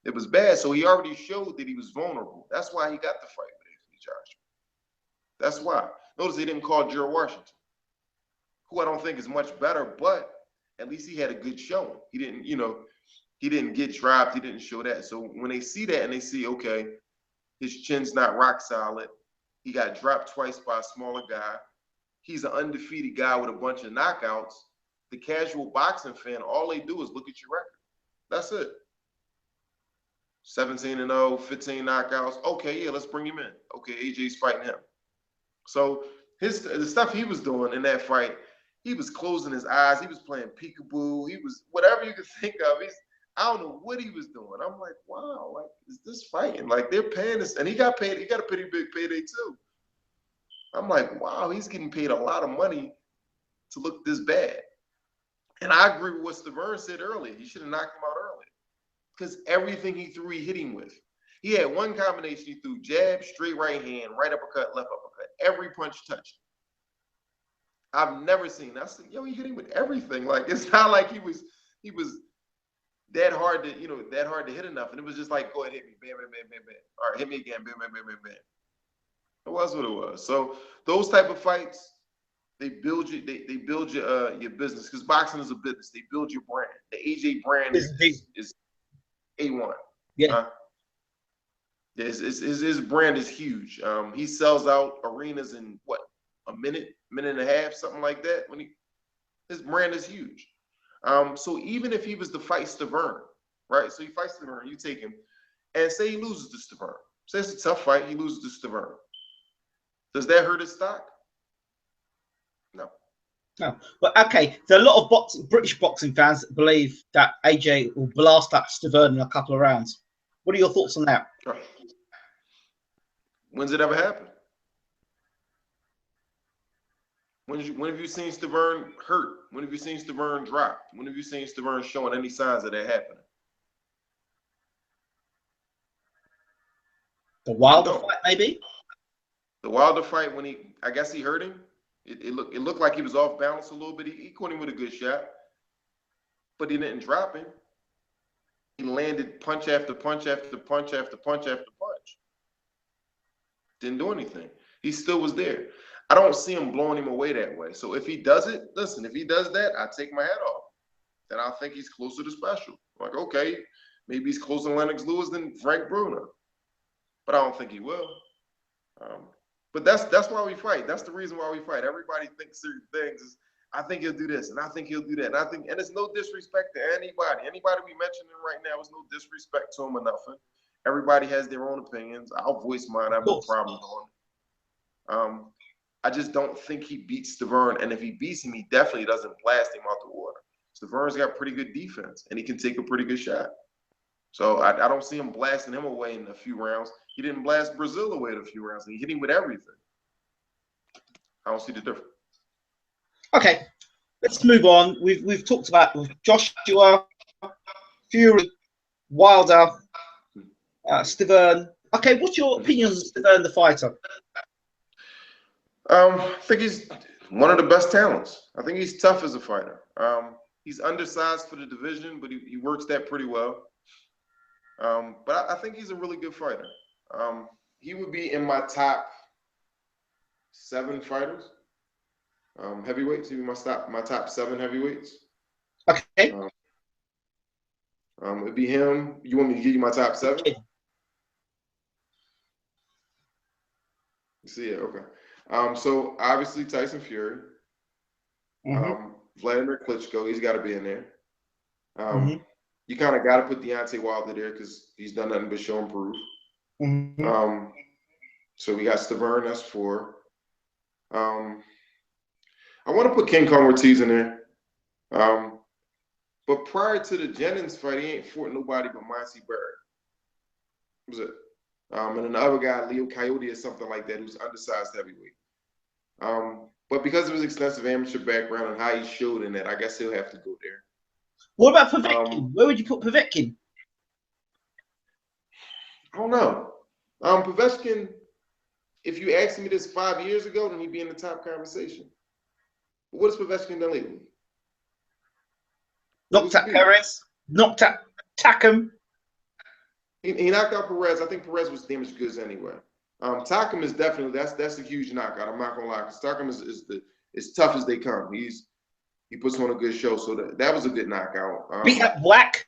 It was bad. So he already showed that he was vulnerable. That's why he got the fight with Anthony Joshua. That's why. Notice they didn't call Gerald Washington, who I don't think is much better, but at least he had a good showing. He didn't get dropped. He didn't show that. So when they see that and they see, okay, his chin's not rock solid. He got dropped twice by a smaller guy. He's an undefeated guy with a bunch of knockouts. The casual boxing fan, all they do is look at your record. That's it. 17-0, 15 knockouts. Okay, yeah, let's bring him in. Okay, AJ's fighting him. So the stuff he was doing in that fight, he was closing his eyes. He was playing peekaboo. He was whatever you could think of. I don't know what he was doing. I'm like, wow, like, is this fighting? Like, they're paying this, and he got paid. He got a pretty big payday too. I'm like, wow, he's getting paid a lot of money to look this bad. And I agree with what Stiverne said earlier. He should have knocked him out earlier, because everything he threw, he hit him with. He had one combination. He threw jab, straight right hand, right uppercut, left uppercut. Every punch touched. I've never seen. I said, yo, he hit him with everything. Like, it's not like he was that hard to, that hard to hit enough. And it was just like, go ahead, hit me, bam, bam, bam, bam, bam. All right, hit me again, bam, bam, bam, bam, bam. It was what it was. So those type of fights, they build you. They build your business, because boxing is a business. They build your brand. The AJ brand is A1. Yeah. His brand is huge. He sells out arenas in what, a minute and a half, something like that. His brand is huge. So even if he was to fight Stavern, right? So he fights Stavern, you take him, and say he loses to Stavern. Say it's a tough fight, he loses to Stavern. Does that hurt his stock? No. No. But okay, there are a lot of British boxing fans that believe that AJ will blast up Stavern in a couple of rounds. What are your thoughts on that? When's it ever happened? When have you seen Stavern hurt? When have you seen Stavern drop? When have you seen Stavern showing any signs of that happening? The Wilder fight, maybe? The Wilder fight, I guess he hurt him. It looked like he was off balance a little bit. He caught him with a good shot, but he didn't drop him. He landed punch after punch after punch after punch after punch. Didn't do anything. He still was there. I don't see him blowing him away that way. So if he does it, listen, if he does that, I take my hat off. Then I think he's closer to special. Like, okay, maybe he's closer to Lennox Lewis than Frank Bruno. But I don't think he will. But that's why we fight. That's the reason why we fight. Everybody thinks certain things. I think he'll do this, and I think he'll do that. And it's no disrespect to anybody. Anybody we mentioning right now is no disrespect to him or nothing. Everybody has their own opinions. I'll voice mine. I have no problem on it. I just don't think he beats Stavern. And if he beats him, he definitely doesn't blast him out the water. Stavern's got pretty good defense, and he can take a pretty good shot. So I don't see him blasting him away in a few rounds. He didn't blast Brazil away in a few rounds. He hit him with everything. I don't see the difference. Okay, let's move on. We've talked about Joshua, Fury, Wilder, Stavern. Okay, what's your opinion on Stavern the fighter? I think he's one of the best talents. I think he's tough as a fighter. He's undersized for the division, but he works that pretty well. But I think he's a really good fighter. He would be in my top 7 fighters. Heavyweights. He'd be my top 7 heavyweights. Okay. It'd be him. You want me to give you my top 7? See it, okay. So obviously Tyson Fury, Vladimir Klitschko, he's got to be in there. You kind of got to put Deontay Wilder there because he's done nothing but show and prove. So we got Stavern, that's 4. I want to put King Kong Ortiz in there. But prior to the Jennings fight, he ain't fought nobody but Monty Barrett. That was it. And then the other guy, Leo Coyote or something like that, who's undersized heavyweight. But because of his extensive amateur background and how he showed in that, I guess he'll have to go there. What about Povetkin? Where would you put Povetkin? I don't know. Povetkin, if you asked me this 5 years ago, then he'd be in the top conversation. But what has Povetkin done lately? Knocked out Perez. Knocked out Takam. He knocked out Perez. I think Perez was damaged goods anyway. Takam is definitely that's a huge knockout. I'm not gonna lie, because Takam is as tough as they come. He puts on a good show, so that was a good knockout. Beat up Wack.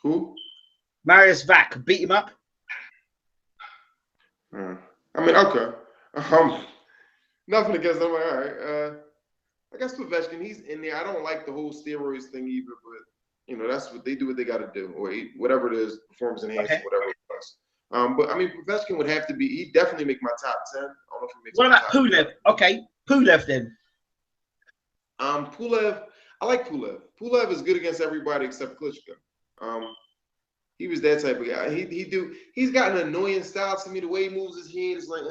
Who? Marius Vac. Beat him up. I mean, okay. Nothing against him. All right. I guess Povetkin, he's in there. I don't like the whole steroids thing either, but that's what they do. What they got to do, or whatever it is, performance enhancement, whatever it was. But I mean, Povetkin would have to be. He'd definitely make my top 10. I don't know if he makes. What about Pulev? Okay, Pulev then. Pulev. I like Pulev. Pulev is good against everybody except Klitschko. He was that type of guy. He's got an annoying style to me. The way he moves his head is like,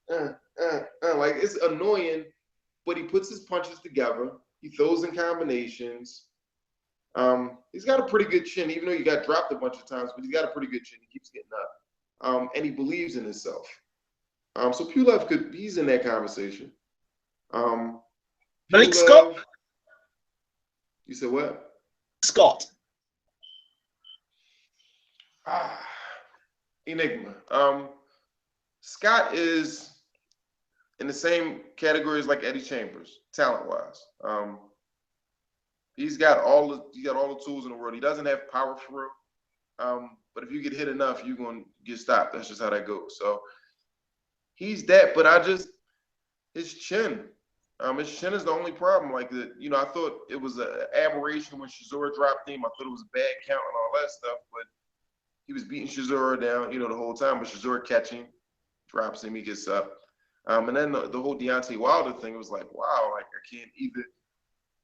like it's annoying, but he puts his punches together. He throws in combinations. He's got a pretty good chin, even though he got dropped a bunch of times, but he's got a pretty good chin. He keeps getting up. And he believes in himself. So Pulev he's in that conversation. Malik People Scott? You said what? Scott. Enigma. Scott is in the same categories like Eddie Chambers, talent-wise. He's got all the tools in the world. He doesn't have power for real. But if you get hit enough, you're gonna get stopped. That's just how that goes. So he's that, but his chin. His chin is the only problem. Like I thought it was an aberration when Chisora dropped him. I thought it was a bad count and all that stuff, but he was beating Chisora down, the whole time. But Chisora catching, drops him, he gets up. And then the whole Deontay Wilder thing was like, wow, like I can't either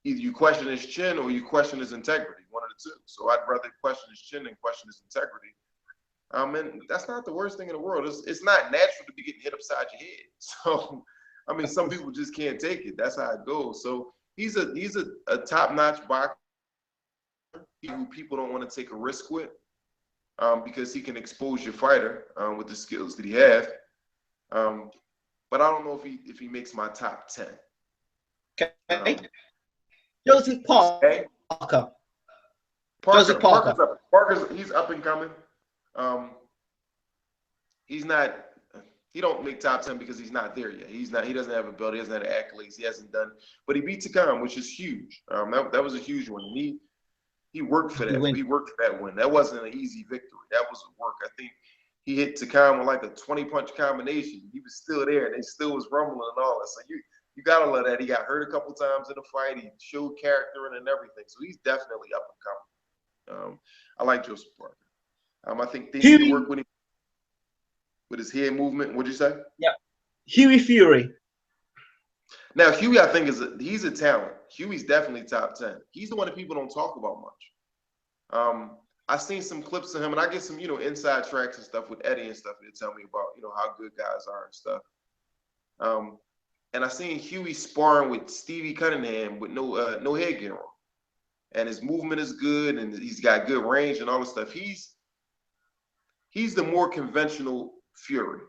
you question his chin or you question his integrity, one of the two. So I'd rather question his chin than question his integrity. And that's not the worst thing in the world. It's not natural to be getting hit upside your head. So I mean, some people just can't take it. That's how it goes. So he's a top-notch boxer who people don't want to take a risk with because he can expose your fighter with the skills that he has. But I don't know if he makes my top 10. Okay. Joseph Parker. Joseph Parker. Parker's he's up and coming. He don't make top 10 because he's not there yet. He doesn't have a belt. He doesn't have the accolades. He hasn't done. But he beat Takam, which is huge. That was a huge one. He worked for that. He worked for that win. That wasn't an easy victory. That was work. I think he hit Takam with like a 20-punch combination. He was still there, and they still was rumbling and all that. So you gotta love that. He got hurt a couple times in the fight. He showed character and everything. So he's definitely up and coming. I like Joseph Parker. I think they need to work with him. With his head movement, what'd you say? Yeah, Hughie Fury. Now, Hughie, I think he's a talent. Hughie's definitely top 10. He's the one that people don't talk about much. I've seen some clips of him, and I get some, inside tracks and stuff with Eddie and stuff. They tell me about, how good guys are and stuff. And I seen Hughie sparring with Stevie Cunningham with no headgear on, and his movement is good, and he's got good range and all this stuff. He's the more conventional Fury,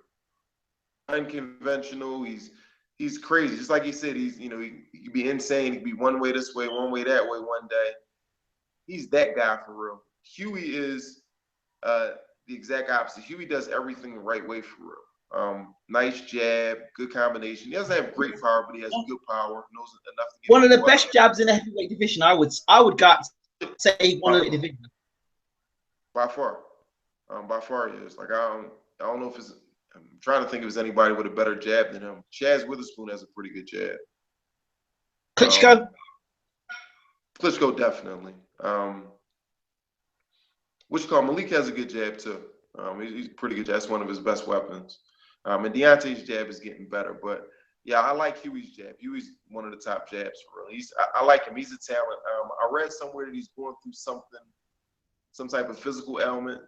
unconventional. He's crazy. Just like he said, he could be insane. He could be one way this way, one way that way one day. He's that guy for real. Hughie is the exact opposite. Hughie does everything the right way for real. Nice jab, good combination. He doesn't have great power, but he has good power. Knows enough to get one of the best jabs in the heavyweight division. I would say one of the division. By far he is. Like I don't know if I'm trying to think if there's anybody with a better jab than him. Chaz Witherspoon has a pretty good jab. Klitschko? Klitschko definitely. Malik has a good jab too. He's pretty good. That's one of his best weapons. And Deontay's jab is getting better. But yeah, I like Hughie's jab. Hughie's one of the top jabs for real. I like him. He's a talent. I read somewhere that he's going through some type of physical ailment.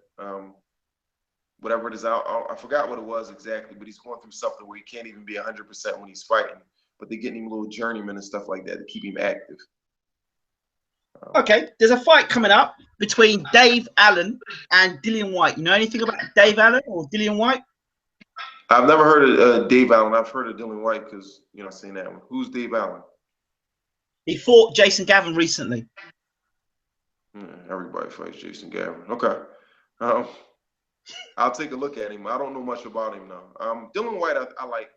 Whatever it is, I forgot what it was exactly, but he's going through something where he can't even be 100% when he's fighting. But they're getting him little journeymen and stuff like that to keep him active. Okay, there's a fight coming up between Dave Allen and Dillian Whyte. You know anything about Dave Allen or Dillian Whyte? I've never heard of Dave Allen. I've heard of Dillian Whyte because, I've seen that one. Who's Dave Allen? He fought Jason Gavin recently. Everybody fights Jason Gavin. Okay. I'll take a look at him. I don't know much about him now. Dillian Whyte, I like.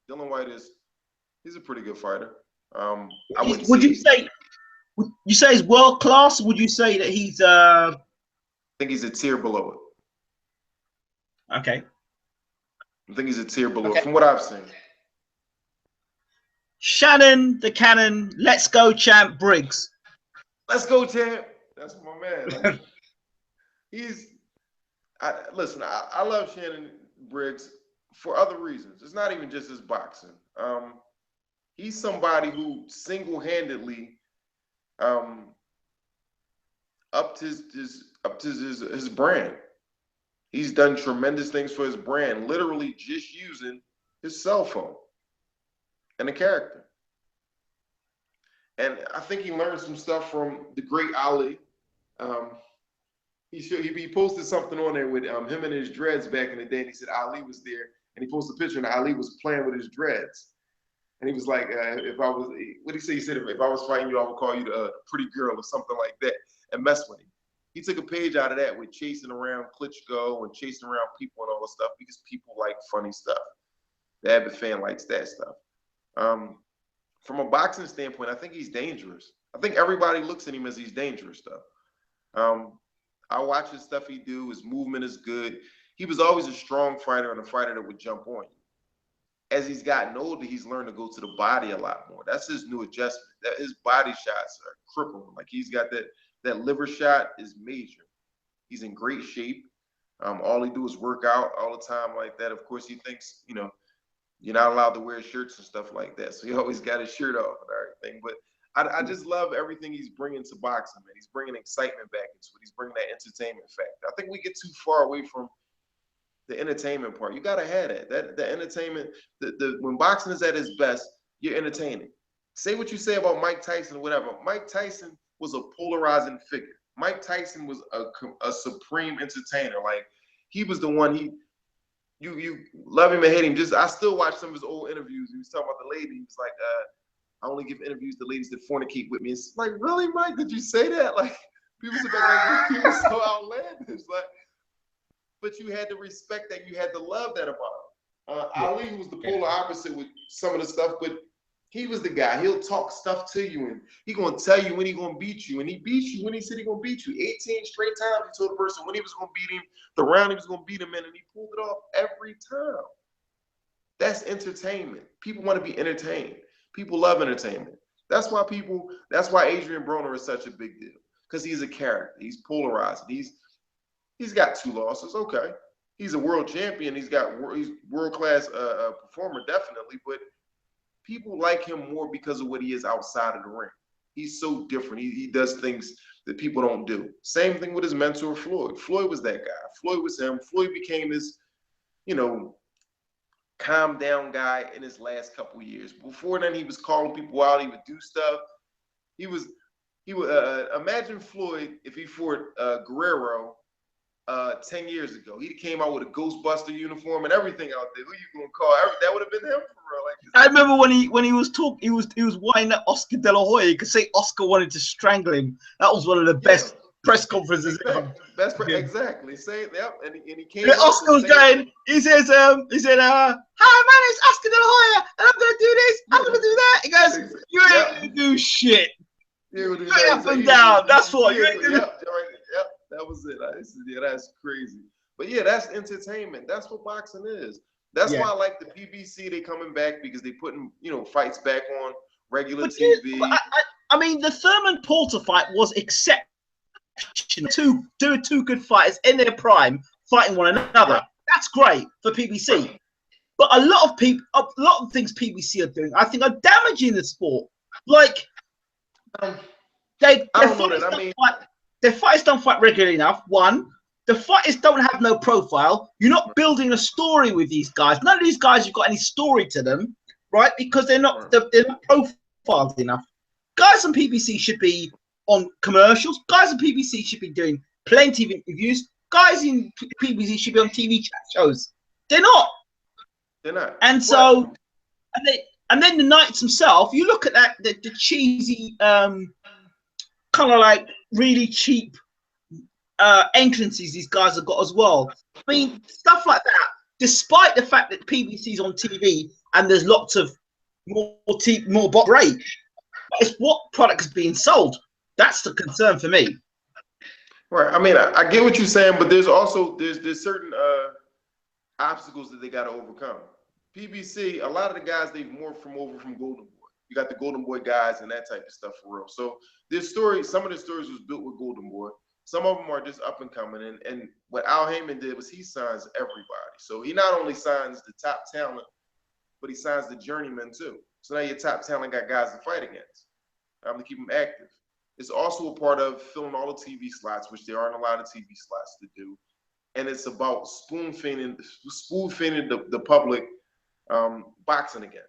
Dillian Whyte he's a pretty good fighter. Would you say he's world class? Or would you say that he's I think he's a tier below it. Okay. I think he's a tier below it, from what I've seen. Shannon the Cannon, let's go champ Briggs. Let's go, champ. That's my man. Listen, I love Shannon Briggs for other reasons. It's not even just his boxing. He's somebody who single-handedly upped his brand. He's done tremendous things for his brand, literally just using his cell phone and a character. And I think he learned some stuff from the great Ali. He posted something on there with him and his dreads back in the day, and he said Ali was there, and he posted a picture, and Ali was playing with his dreads. And he was like, if I was, what did he say? He said, if I was fighting you, I would call you the pretty girl or something like that and mess with him. He took a page out of that with chasing around Klitschko and chasing around people and all this stuff because people like funny stuff. The avid fan likes that stuff. From a boxing standpoint, I think he's dangerous. I think everybody looks at him as he's dangerous, though. I watch his stuff he do. His movement is good. He was always a strong fighter and a fighter that would jump on you. As he's gotten older, he's learned to go to the body a lot more. That's his new adjustment. That his body shots are crippling. Like he's got that liver shot is major. He's in great shape. All he do is work out all the time like that. Of course, he thinks, you're not allowed to wear shirts and stuff like that. So he always got his shirt off and everything. But I just love everything he's bringing to boxing, man. He's bringing excitement back into it. He's bringing that entertainment factor. I think we get too far away from the entertainment part. You gotta have that. The entertainment. When boxing is at its best, you're entertaining. Say what you say about Mike Tyson or whatever. Mike Tyson was a polarizing figure. Mike Tyson was a supreme entertainer. Like he was the one. You love him and hate him. I still watch some of his old interviews. He was talking about the lady. He was like, I only give interviews to ladies that fornicate with me. It's like, really, Mike? Did you say that? Like people sit back like he was so outlandish. Like. But you had to respect that. You had to love that about him. Ali was the polar opposite with some of the stuff, but he was the guy. He'll talk stuff to you, and he gonna tell you when he gonna beat you, and he beat you when he said he gonna beat you. 18 straight times he told the person when he was gonna beat him, the round he was gonna beat him in, and he pulled it off every time. That's entertainment. People want to be entertained. People love entertainment. That's why Adrian Broner is such a big deal, because he's a character. He's polarizing. He's got 2 losses. Okay. He's a world champion. He's world-class performer, definitely. But people like him more because of what he is outside of the ring. He's so different. He does things that people don't do. Same thing with his mentor, Floyd. Floyd was that guy. Floyd was him. Floyd became this, calm down guy in his last couple of years. Before then, he was calling people out. He would do stuff. He would imagine Floyd if he fought Guerrero 10 years ago. He came out with a Ghostbuster uniform and everything out there. Who you gonna call? That would have been him for real. I remember when he was talking, he was whining at Oscar De La Hoya. You could say Oscar wanted to strangle him. That was one of the best press conferences ever. Exactly. Say yep. And he came. And Oscar was going. He said, "Hi, my name's Oscar De La Hoya, and I'm gonna do this. I'm gonna do that." He goes, "You ain't gonna do shit. You up and down. That's what you ain't gonna." Yep. That was it. I said, that's crazy. But yeah, that's entertainment. That's what boxing is. That's why I like the PBC. They coming back because they putting fights back on regular TV. I mean, the Thurman Porter fight was exceptional. Two good fighters in their prime fighting one another. Right. That's great for PBC. But a lot of things PBC are doing, I think, are damaging the sport. Like their fighters don't fight regularly enough. One, the fighters don't have no profile. You're not building a story with these guys. None of these guys have got any story to them, right? Because they're not profiled enough. Guys on PBC should be on commercials. Guys on PBC should be doing plenty of interviews. Guys in PBC should be on TV chat shows. They're not. They're not. And so, and then the Knights themselves. You look at that the cheesy, kind of like really cheap entrances these guys have got as well. I mean, stuff like that. Despite the fact that PBC's on TV and there's lots of more bot rate, it's what product is being sold. That's the concern for me. Right. I mean, I get what you're saying, but there's also there's certain obstacles that they got to overcome. PBC, a lot of the guys they've morphed over from Golden Boy. You got the Golden Boy guys and that type of stuff for real. So some of the stories was built with Golden Boy. Some of them are just up and coming. And what Al Heyman did was he signs everybody. So he not only signs the top talent, but he signs the journeyman too. So now your top talent got guys to fight against to keep them active. It's also a part of filling all the TV slots, which there aren't a lot of TV slots to do. And it's about spoon feeding the public boxing again.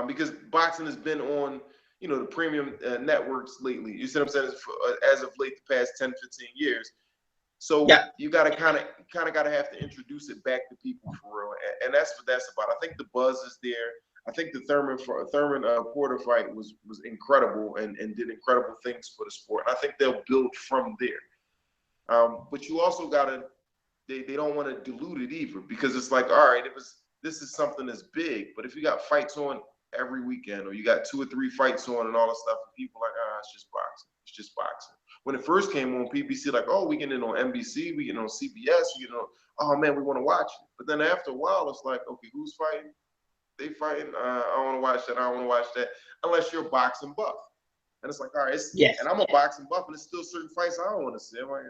Because boxing has been on, the premium networks lately. You see what I'm saying? As of late, the past 10, 15 years. So you got to kind of got to have to introduce it back to people for real. And that's what that's about. I think the buzz is there. I think the Thurman Porter fight was incredible and did incredible things for the sport. I think they'll build from there. But you also gotta, they don't want to dilute it either, because it's like, all right, this is something that's big, but if you got fights on every weekend, or you got 2 or 3 fights on and all that stuff, and people are like, it's just boxing. It's just boxing. When it first came on, PBC like, oh, we getting it on NBC, we getting it on CBS, we getting it on, oh man, we want to watch it. But then after a while, it's like, okay, who's fighting? They fighting. I don't want to watch that. I don't want to watch that, unless you're a boxing buff. And it's like, all right, yes. And I'm a boxing buff, and there's still certain fights I don't want to see. I'm like,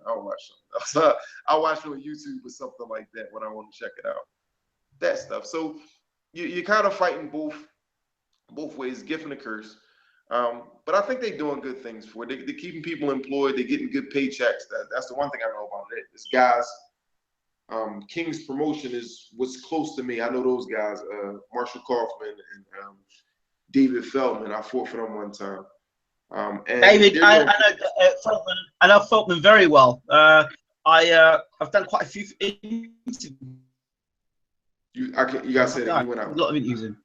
I'll watch something else. I'll watch it on YouTube or something like that when I want to check it out. That stuff. So you're kind of fighting both ways, gift and a curse. But I think they're doing good things for it. They're keeping people employed. They're getting good paychecks. That's the one thing I know about it. This guys, King's Promotion was close to me. I know those guys, Marshall Kaufman and David Feldman. I fought for them one time. And David, I know Feldman very well. I've done quite a few interviews. You gotta say that you went out. A lot of interviews.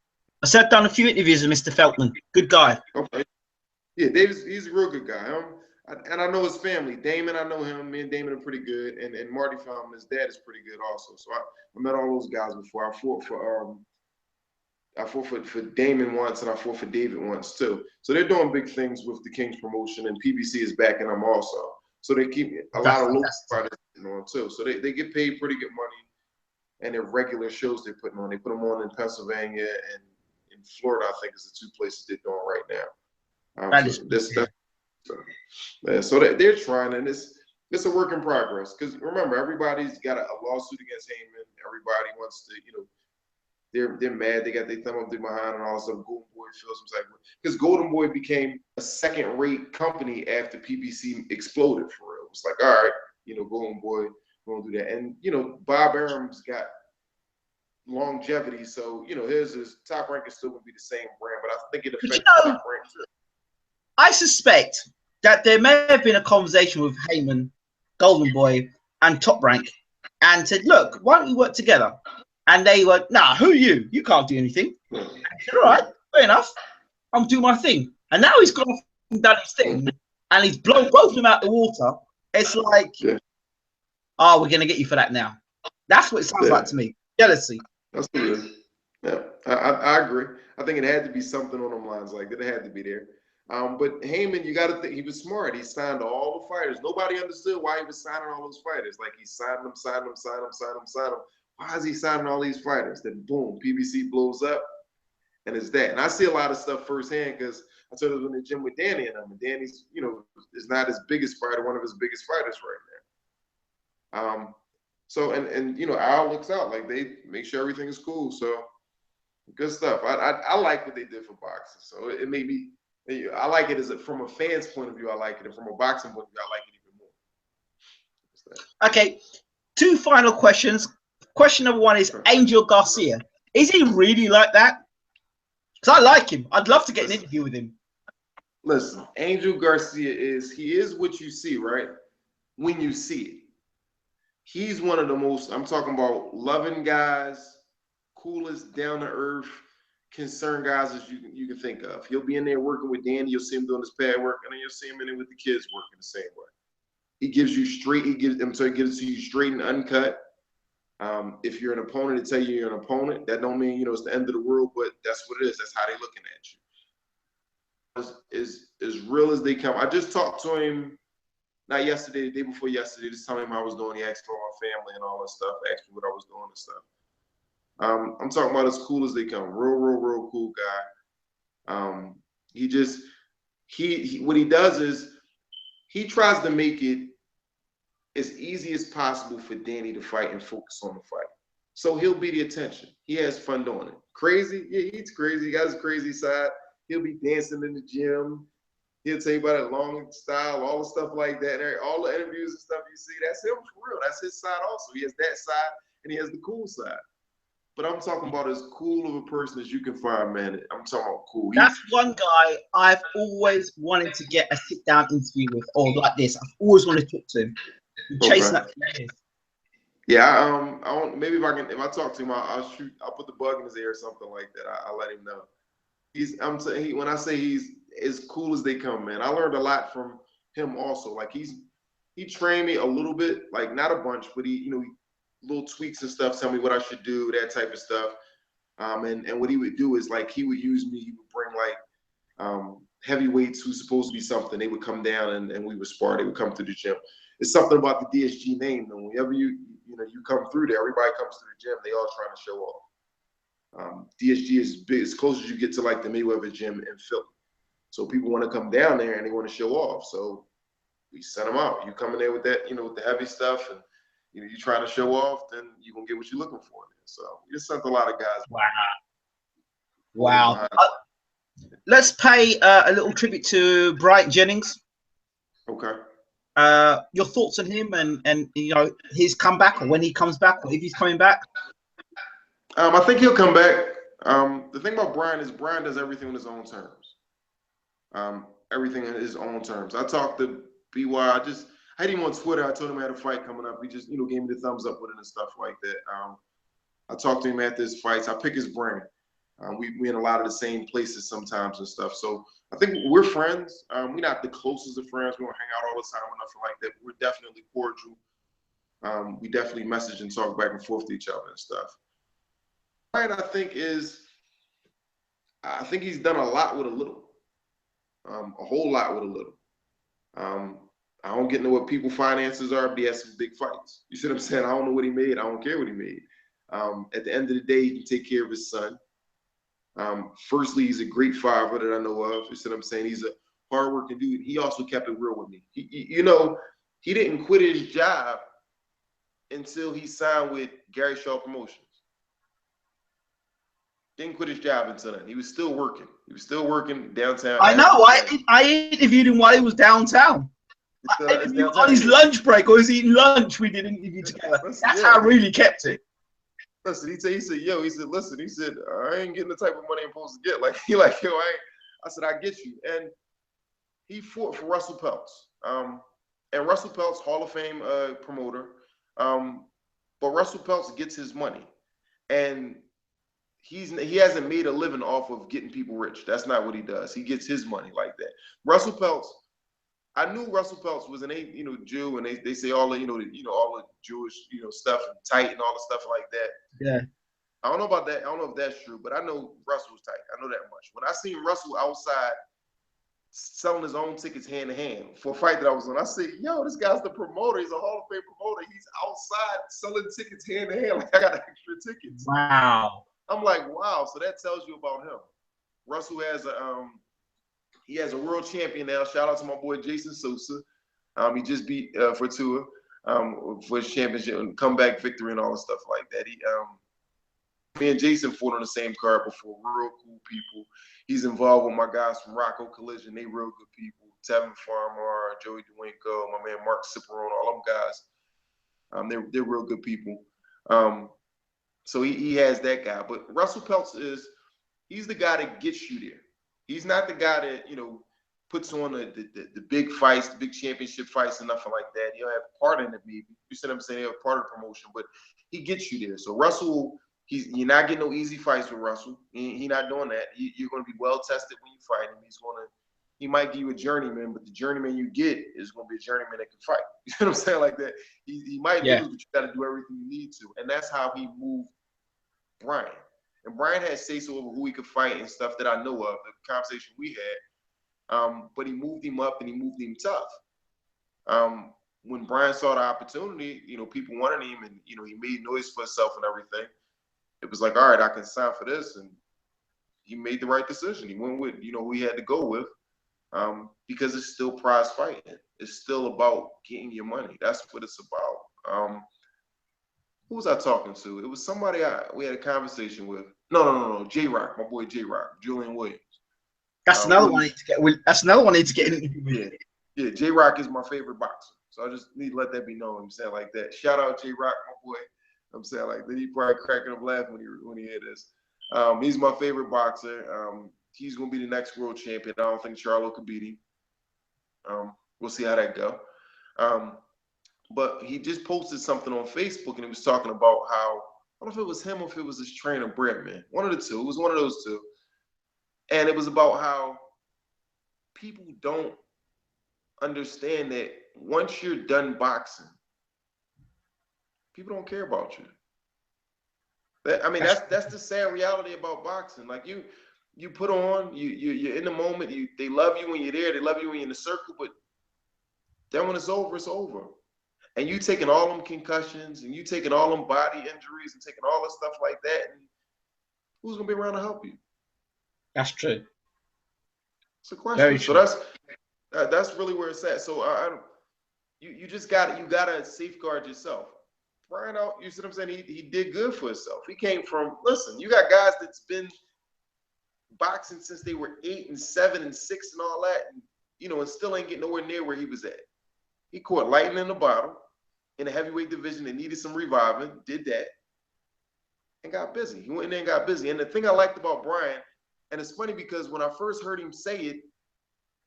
I said I've done a few interviews with Mr. Feldman. Good guy. Okay. Yeah, he's a real good guy. And I know his family. Damon, I know him. Me and Damon are pretty good. And Marty Feldman, his dad is pretty good also. So I met all those guys before. I fought for Damon once, and I fought for David once too. So they're doing big things with the King's Promotion, and PBC is backing them also. So they keep a lot of local fighters on too. So they get paid pretty good money, and their regular shows they're putting on. They put them on in Pennsylvania and in Florida. I think is the 2 places they're doing right now. So they're trying, and it's a work in progress. Because remember, everybody's got a lawsuit against Heyman. Everybody wants to, they're mad. They got their thumb up their behind and all of a sudden Golden Boy feels some type of, because Golden Boy became a second-rate company after PBC exploded for real. It's like, all right, Golden Boy, we're gonna do that. And Bob Arum's got longevity, so his Top Rank is still gonna be the same brand, but I think it affects Top Rank too. I suspect that there may have been a conversation with Heyman, Golden Boy, and Top Rank, and said, look, why don't we work together? And they were, nah, who are you? You can't do anything. I said, all right, fair enough. I'm doing my thing. And now he's gone off and done his thing, and he's blown both of them out the water. It's like, oh, we're going to get you for that now. That's what it sounds like to me. Jealousy. That's good. Yeah, I agree. I think it had to be something on them lines like that. It had to be there. But Heyman, you got to think, he was smart. He signed all the fighters. Nobody understood why he was signing all those fighters. Like, he signed them. Why is he signing all these fighters? Then boom, PBC blows up, and it's that. And I see a lot of stuff firsthand because I told him in the gym with Danny and him. And Danny's, is not his biggest fighter, one of his biggest fighters right now. So Al looks out, like they make sure everything is cool. So good stuff. I like what they did for boxing. So it made me, I like it from a fan's point of view. I like it, and from a boxing point of view, I like it even more. Okay, 2 final questions. Question number 1 is Angel Garcia. Is he really like that? Because I like him. I'd love to get an interview with him. Listen, Angel Garcia he is what you see, right? When you see it. He's one of the most, I'm talking about loving guys, coolest, down-to-earth, concerned guys as you can think of. He'll be in there working with Danny. You'll see him doing his pad work, and then you'll see him in there with the kids working the same way. He gives you straight, he gives it to you straight and uncut. If you're an opponent, they tell you you're an opponent. That don't mean it's the end of the world, but that's what it is. That's how they're looking at you. As real as they come. I just talked to him, not yesterday, the day before yesterday, just telling him how I was doing. He asked for my family and all that stuff, asked me what I was doing and stuff. I'm talking about as cool as they come. Real cool guy. What he does is he tries to make it as easy as possible for Danny to fight and focus on the fight. So he'll be the attention. He has fun doing it. Crazy? Yeah, he's crazy. He got his crazy side. He'll be dancing in the gym. He'll tell you about it, long style, all the stuff like that. All the interviews and stuff you see, that's him for real. That's his side also. He has that side, and he has the cool side. But I'm talking about as cool of a person as you can find, man. I'm talking about cool. That's one guy I've always wanted to get a sit-down interview with, or like this. I've always wanted to talk to him. I'm chasing that for years. Yeah, I don't, maybe if I talk to him, I'll put the bug in his ear or something like that. I'll let him know. When I say he's as cool as they come, man. I learned a lot from him also. Like he trained me a little bit, like not a bunch, but little tweaks and stuff, tell me what I should do, that type of stuff. And what he would do is like he would use me. He would bring like heavyweights who's supposed to be something. They would come down and we would spar. They would come to the gym. It's something about the DSG name though. Whenever you come through there, everybody comes to the gym. They all trying to show off. DSG is big, as close as you get to like the Mayweather gym in Philly. So people want to come down there and they want to show off. So we send them out. You come in there with that, with the heavy stuff, and you trying to show off, then you're gonna get what you're looking for. So we just sent a lot of guys. Wow. Let's pay a little tribute to Bryant Jennings. Okay. Your thoughts on him and his comeback, or when he comes back, or if he's coming back? I think he'll come back. The thing about Brian is Brian does everything on his own terms. Everything on his own terms. I talked to BY. I had him on Twitter. I told him I had a fight coming up. He just, gave me the thumbs up with it and stuff like that. I talked to him after his fights. I pick his brain. We in a lot of the same places sometimes and stuff. So I think we're friends. We're not the closest of friends. We don't hang out all the time or nothing like that. But we're definitely cordial. We definitely message and talk back and forth to each other and stuff. Brian, I think he's done a lot with a little. A whole lot with a little. I don't get into what people's finances are, but he has some big fights. You see what I'm saying? I don't know what he made. I don't care what he made. At the end of the day, he can take care of his son. Firstly, he's a great father that I know of. You see what I'm saying? He's a hardworking dude. He also kept it real with me. He didn't quit his job until he signed with Gary Shaw Promotions. Didn't quit his job until then. He was still working. He was still working downtown. I know. I interviewed him while he was downtown. On his lunch break, or was he eating lunch? We did an interview together. That's how I really kept it. Listen, he said, listen, I ain't getting the type of money I'm supposed to get. Like, I said, I get you. And he fought for Russell Peltz. And Russell Peltz, Hall of Fame promoter. But Russell Peltz gets his money. And he hasn't made a living off of getting people rich. That's not what he does. He gets his money like that. Russell Peltz, I knew Russell Peltz was an Jew, and they say all the all the Jewish stuff and tight and all the stuff like that. Yeah. I don't know about that. I don't know if that's true, but I know Russell was tight. I know that much. When I seen Russell outside selling his own tickets hand to hand for a fight that I was on, I said, "Yo, this guy's the promoter. He's a Hall of Fame promoter. He's outside selling tickets hand to hand. Like, I got extra tickets." Wow. I'm like, wow. So that tells you about him. Russell has he has a world champion now. Shout out to my boy Jason Sosa. He just beat Fortua for his championship and comeback victory and all the stuff like that. Me and Jason fought on the same card before. Real cool people. He's involved with my guys from Rocco Collision. They real good people. Tevin Farmer, Joey DeWinko, my man Mark Ciparone, all them guys. They're real good people. So he has that guy. But Russell Peltz he's the guy that gets you there. He's not the guy that, puts on the big fights, the big championship fights and nothing like that. He'll have part in it maybe. You see what I'm saying? He'll have part of the promotion, but he gets you there. So Russell, you're not getting no easy fights with Russell. He's not doing that. You're going to be well tested when you fight him. He might give you a journeyman, but the journeyman you get is going to be a journeyman that can fight. You know what I'm saying? Like that. He might lose, but you got to do everything you need to. And that's how he moved Brian. And Brian had say-so over who he could fight and stuff that I know of, the conversation we had. But he moved him up and he moved him tough. When Brian saw the opportunity, people wanted him and, he made noise for himself and everything. It was like, all right, I can sign for this. And he made the right decision. He went with, who he had to go with because it's still prize fighting. It's still about getting your money. That's what it's about. Who was I talking to? It was somebody we had a conversation with. No. J-Rock, my boy J-Rock, Julian Williams. That's another one I need to get. That's another one I need to get an interview with. Yeah, J-Rock is my favorite boxer. So I just need to let that be known. I'm saying like that. Shout out J-Rock, my boy. I'm saying like that. He probably cracking up laughing when he hear this. He's my favorite boxer. He's gonna be the next world champion. I don't think Charlo could beat him. We'll see how that go. but he just posted something on Facebook, and he was talking about how, I don't know if it was him or if it was his trainer, Breadman. One of the two. It was one of those two. And it was about how people don't understand that once you're done boxing, people don't care about you. That's the sad reality about boxing. Like you put on, you're in the moment. They love you when you're there. They love you when you're in the circle. But then when it's over, it's over. And you taking all them concussions, and you taking all them body injuries, and taking all the stuff like that. And who's gonna be around to help you? That's true. It's a question. Very true. So that's really where it's at. So you gotta safeguard yourself. Brian, you see what I'm saying? He did good for himself. He came from, listen, you got guys that's been boxing since they were 8 and 7 and 6 and all that, and still ain't getting nowhere near where he was at. He caught lightning in the bottle in the heavyweight division that needed some reviving, did that, and got busy. He went in there and got busy. And the thing I liked about Brian, and it's funny because when I first heard him say it,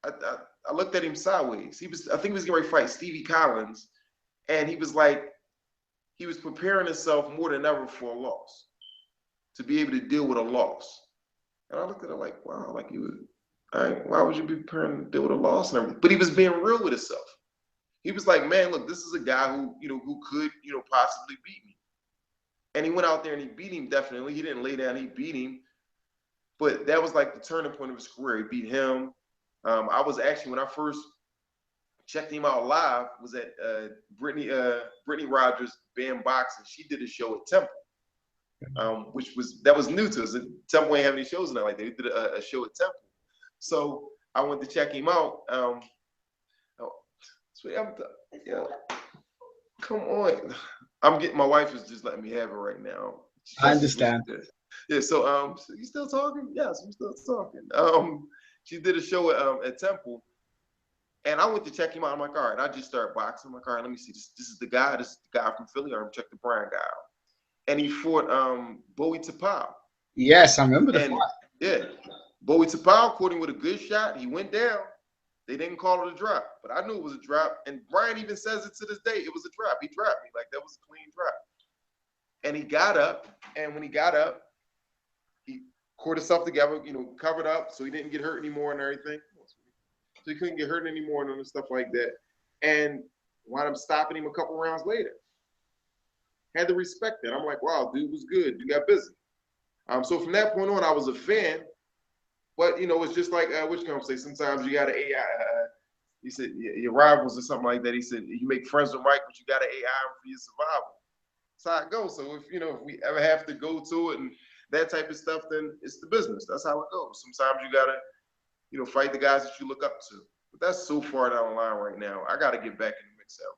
I looked at him sideways. I think he was getting ready to fight Stevie Collins, and he was like, he was preparing himself more than ever for a loss, to be able to deal with a loss. And I looked at it like, wow, like why would you be preparing to deal with a loss and everything? But he was being real with himself. He was like, man, look, this is a guy who could, possibly beat me. And he went out there and he beat him, definitely. He didn't lay down, he beat him. But that was like the turning point of his career. He beat him. I was actually, when I first checked him out live, was at Brittany Rogers' Bam Boxing. She did a show at Temple, that was new to us. Temple ain't have any shows in that. Like, they did a show at Temple. So I went to check him out. Come on. My wife is just letting me have it right now. I understand. Yeah, so you still talking? Yes, I'm still talking. She did a show at Temple, and I went to check him out. I'm like, all right, I just started boxing. I'm like, all right, let me see. This is the guy. This is the guy from Philly. I'm check the Brian guy out. And he fought Bowie Tapau. Yes, I remember the fight. Yeah, Bowie Tapau caught him with a good shot. He went down. They didn't call it a drop, but I knew it was a drop. And Brian even says it to this day. It was a drop. He dropped me. Like, that was a clean drop. And he got up, and when he got up, he caught himself together, covered up so he didn't get hurt anymore and everything. So he couldn't get hurt anymore and stuff like that. And wound up stopping him a couple rounds later. Had to respect that. I'm like, wow, dude was good. You got busy. So from that point on, I was a fan. But, it's just like, which can I say, sometimes you got to AI. He said, your rivals or something like that. He said, you make friends with Mike, but you got to AI him for your survival. That's how it goes. So if we ever have to go to it and that type of stuff, then it's the business. That's how it goes. Sometimes you got to, fight the guys that you look up to. But that's so far down the line right now. I got to get back in the mix out.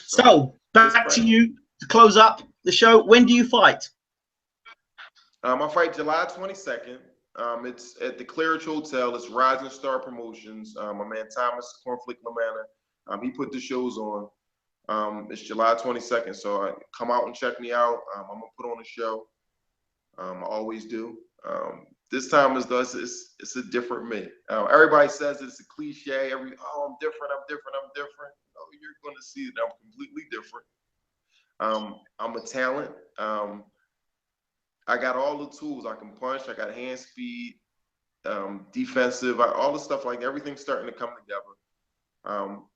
So back to you to close up the show. When do you fight? I fight July 22nd. It's at the Claridge Hotel. It's Rising Star Promotions. My man Thomas Cornflake LaManna, he put the shows on. It's July 22nd, so come out and check me out. I'm gonna put on a show. I always do. This time it's a different me. Everybody says it's a cliche. I'm different. Oh, you're gonna see that I'm completely different. I'm a talent. I got all the tools. I can punch. I got hand speed, defensive, all the stuff like everything's starting to come together.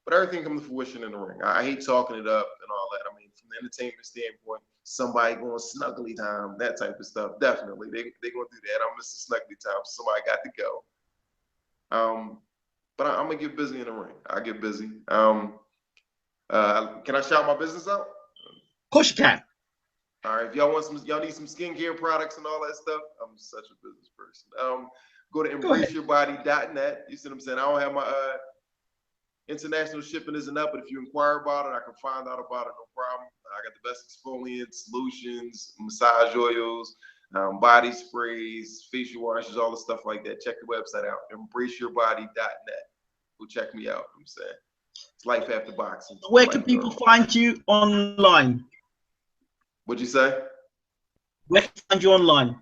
But everything comes to fruition in the ring. I hate talking it up and all that. I mean, from the entertainment standpoint, somebody going snuggly time, that type of stuff. Definitely, they gonna do that. I'm Mr. Snuggly time. So somebody got to go. But I'm gonna get busy in the ring. I get busy. Can I shout my business out? Of course you can. All right, if y'all need some skincare products and all that stuff, I'm such a business person. Go to embraceyourbody.net. You see what I'm saying? I don't have my international shipping isn't up, but if you inquire about it, I can find out about it, no problem. I got the best exfoliants, solutions, massage oils, body sprays, facial washes, all the stuff like that. Check the website out, embraceyourbody.net. Go check me out. I'm saying it's life after boxing. Where can people find you online? What'd you say? Where can I find you online?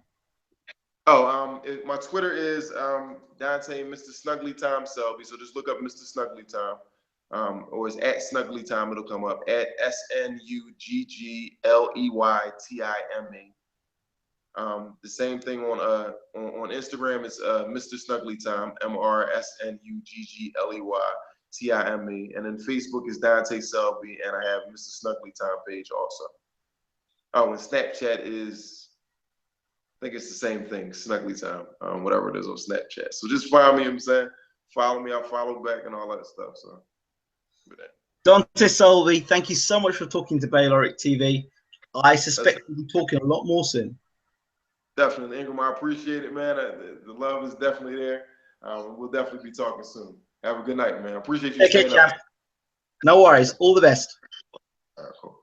Oh, my Twitter is Dante Mr. Snuggly Time Selby. So just look up Mr. Snuggly Time. or it's at Snuggly Time. It'll come up at SNUGGLEYTIME. The same thing on Instagram. It's Mr. Snuggly Time, MRSNUGGLEYTIME, and then Facebook is Dante Selby, and I have Mr. Snuggly Time page also. Oh, and Snapchat is, I think it's the same thing, Snuggly Time, whatever it is on Snapchat. So just follow me. I'm saying, follow me. I'll follow back and all that stuff. So, Dante Selby, thank you so much for talking to Bayloric TV. I suspect we'll be talking a lot more soon. Definitely, Ingram. I appreciate it, man. The love is definitely there. We'll definitely be talking soon. Have a good night, man. I appreciate you staying up. No worries. All the best. All right, cool.